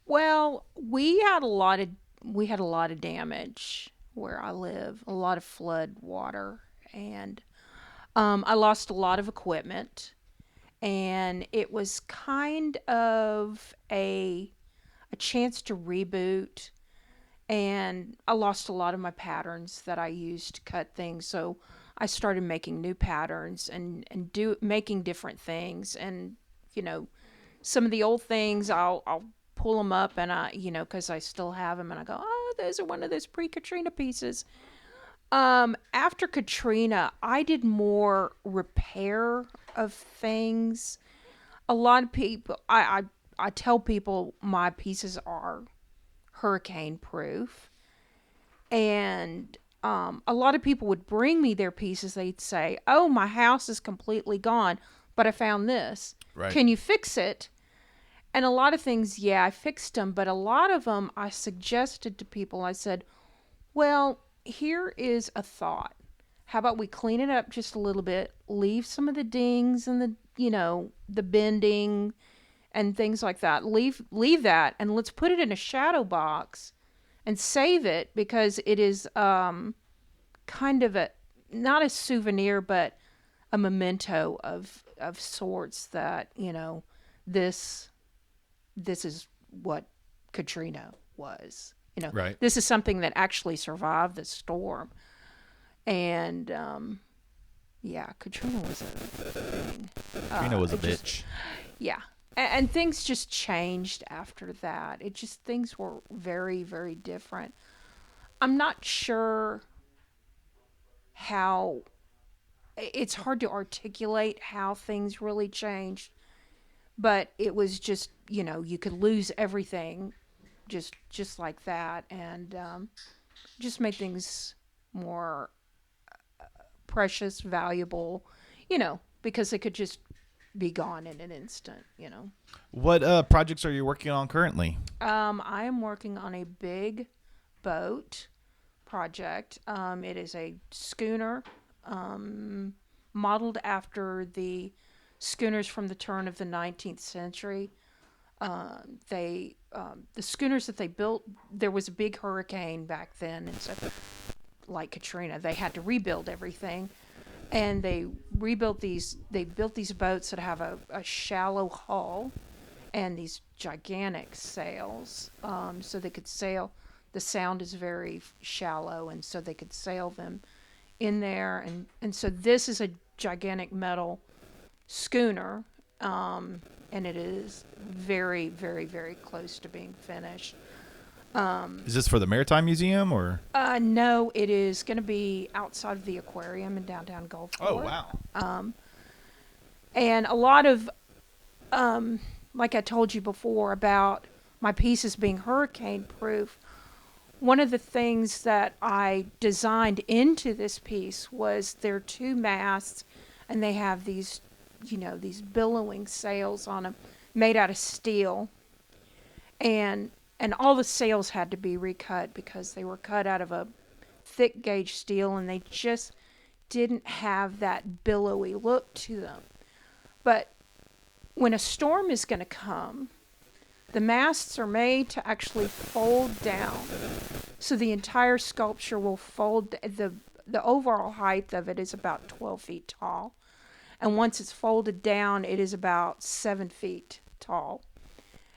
Well, we had a lot of damage where I live, a lot of flood water, and I lost a lot of equipment, and it was kind of a chance to reboot, and I lost a lot of my patterns that I used to cut things, so I started making new patterns and making different things, and some of the old things I'll pull them up, and because I still have them, and I go, oh, those are one of those pre-Katrina pieces. After Katrina, I did more repair of things. A lot of people, I tell people my pieces are hurricane proof, and a lot of people would bring me their pieces. They'd say, oh, my house is completely gone, but I found this. Right. Can you fix it? And a lot of things, yeah, I fixed them, but a lot of them I suggested to people. I said, well, here is a thought. How about we clean it up just a little bit, leave some of the dings and the bending and things like that. Leave that, and let's put it in a shadow box and save it, because it is kind of not a souvenir, but a memento of sorts that, this is what Katrina was. Right. This is something that actually survived the storm. And, Katrina was a thing. Katrina was a bitch. Yeah. And things just changed after that. Things were very, very different. I'm not sure how, it's hard to articulate how things really changed. But it was just, you could lose everything just like that, and just made things more precious, valuable, because they could just be gone in an instant, What projects are you working on currently? I am working on a big boat project. It is a schooner modeled after the schooners from the turn of the 19th century. The schooners that they built, there was a big hurricane back then, and so, like Katrina, they had to rebuild everything, and they built these boats that have a shallow hull and these gigantic sails, so they could sail. The sound is very shallow, and so they could sail them in there, and so this is a gigantic metal schooner, and it is very, very, very close to being finished. Is this for the Maritime Museum, or? No, it is going to be outside of the aquarium in downtown Gulfport. Oh, wow. And a lot of, like I told you before about my pieces being hurricane proof, one of the things that I designed into this piece was there are two masts, and they have these billowing sails on them made out of steel, and all the sails had to be recut because they were cut out of a thick gauge steel, and they just didn't have that billowy look to them. But when a storm is going to come, the masts are made to actually fold down, so the entire sculpture will fold. The overall height of it is about 12 feet tall. And once it's folded down, it is about 7 feet tall.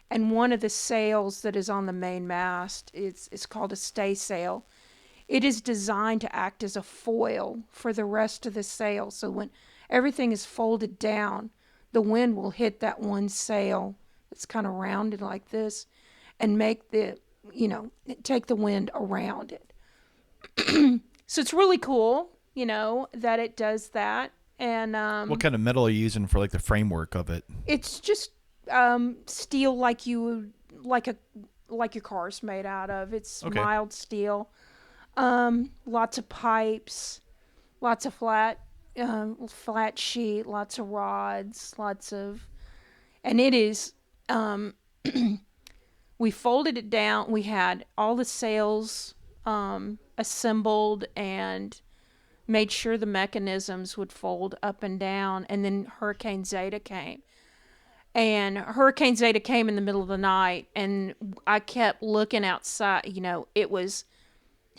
And one of the sails that is on the main mast, it's called a stay sail. It is designed to act as a foil for the rest of the sail. So when everything is folded down, the wind will hit that one sail that's kind of rounded like this and make take the wind around it. So it's really cool, that it does that. And what kind of metal are you using for, like, the framework of it? It's just steel, like your car's made out of. It's okay. Mild steel. Lots of pipes, lots of flat sheet, lots of rods, and it is, we folded it down. We had all the sails assembled and made sure the mechanisms would fold up and down. And then Hurricane Zeta came. And Hurricane Zeta came in the middle of the night, and I kept looking outside. It was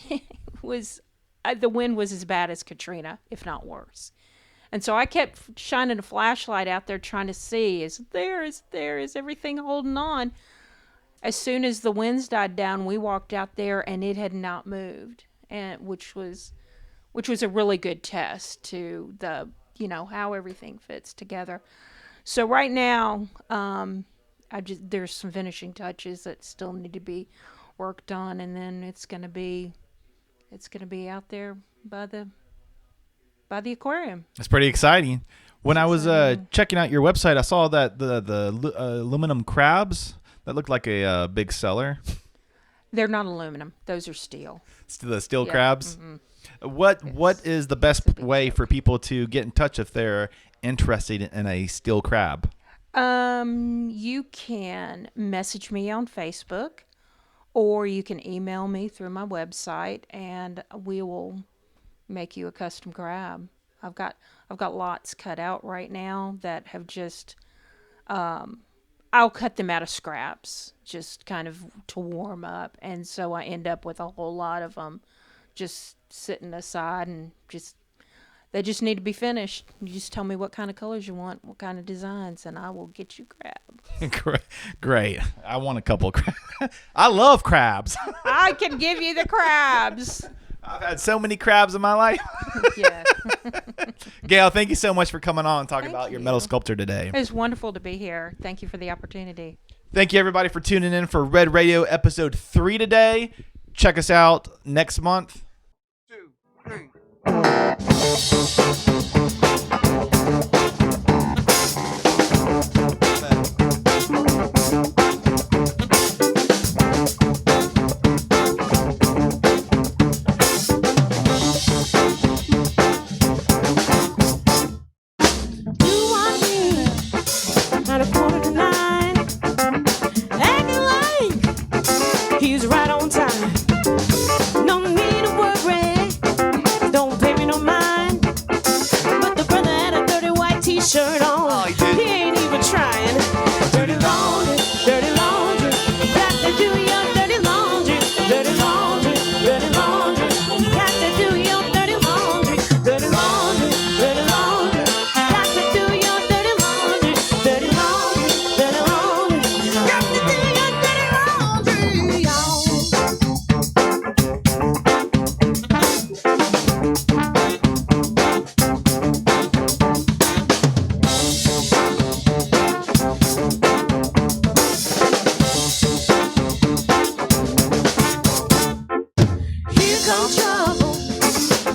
the wind was as bad as Katrina, if not worse. And so I kept shining a flashlight out there trying to see, is everything holding on? As soon as the winds died down, we walked out there and it had not moved, and which was a really good test to the, how everything fits together. So right now, there's some finishing touches that still need to be worked on, and then it's gonna be out there by the aquarium. That's pretty exciting. When I was checking out your website, I saw that the aluminum crabs that looked like a big seller. They're not aluminum; those are steel. The steel crabs. Mm-hmm. What is the best way for people to get in touch if they're interested in a steel crab? You can message me on Facebook, or you can email me through my website, and we will make you a custom crab. I've got lots cut out right now that have just I'll cut them out of scraps just kind of to warm up, and so I end up with a whole lot of them just sitting aside, and they just need to be finished. You just tell me what kind of colors you want, what kind of designs, and I will get you crab. Great. I want a couple of crabs. I love crabs. I can give you the crabs. I've had so many crabs in my life. Yeah. Gail, thank you so much for coming on and talking about your metal sculptor today. It was wonderful to be here. Thank you for the opportunity. Thank you, everybody, for tuning in for Red Radio episode 3 today. Check us out next month. 2, 3.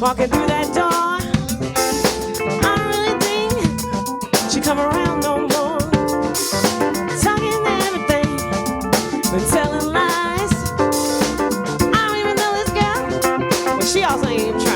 walking through that door. I don't really think she come around no more. Talking everything, but telling lies. I don't even know this girl, but she also ain't true.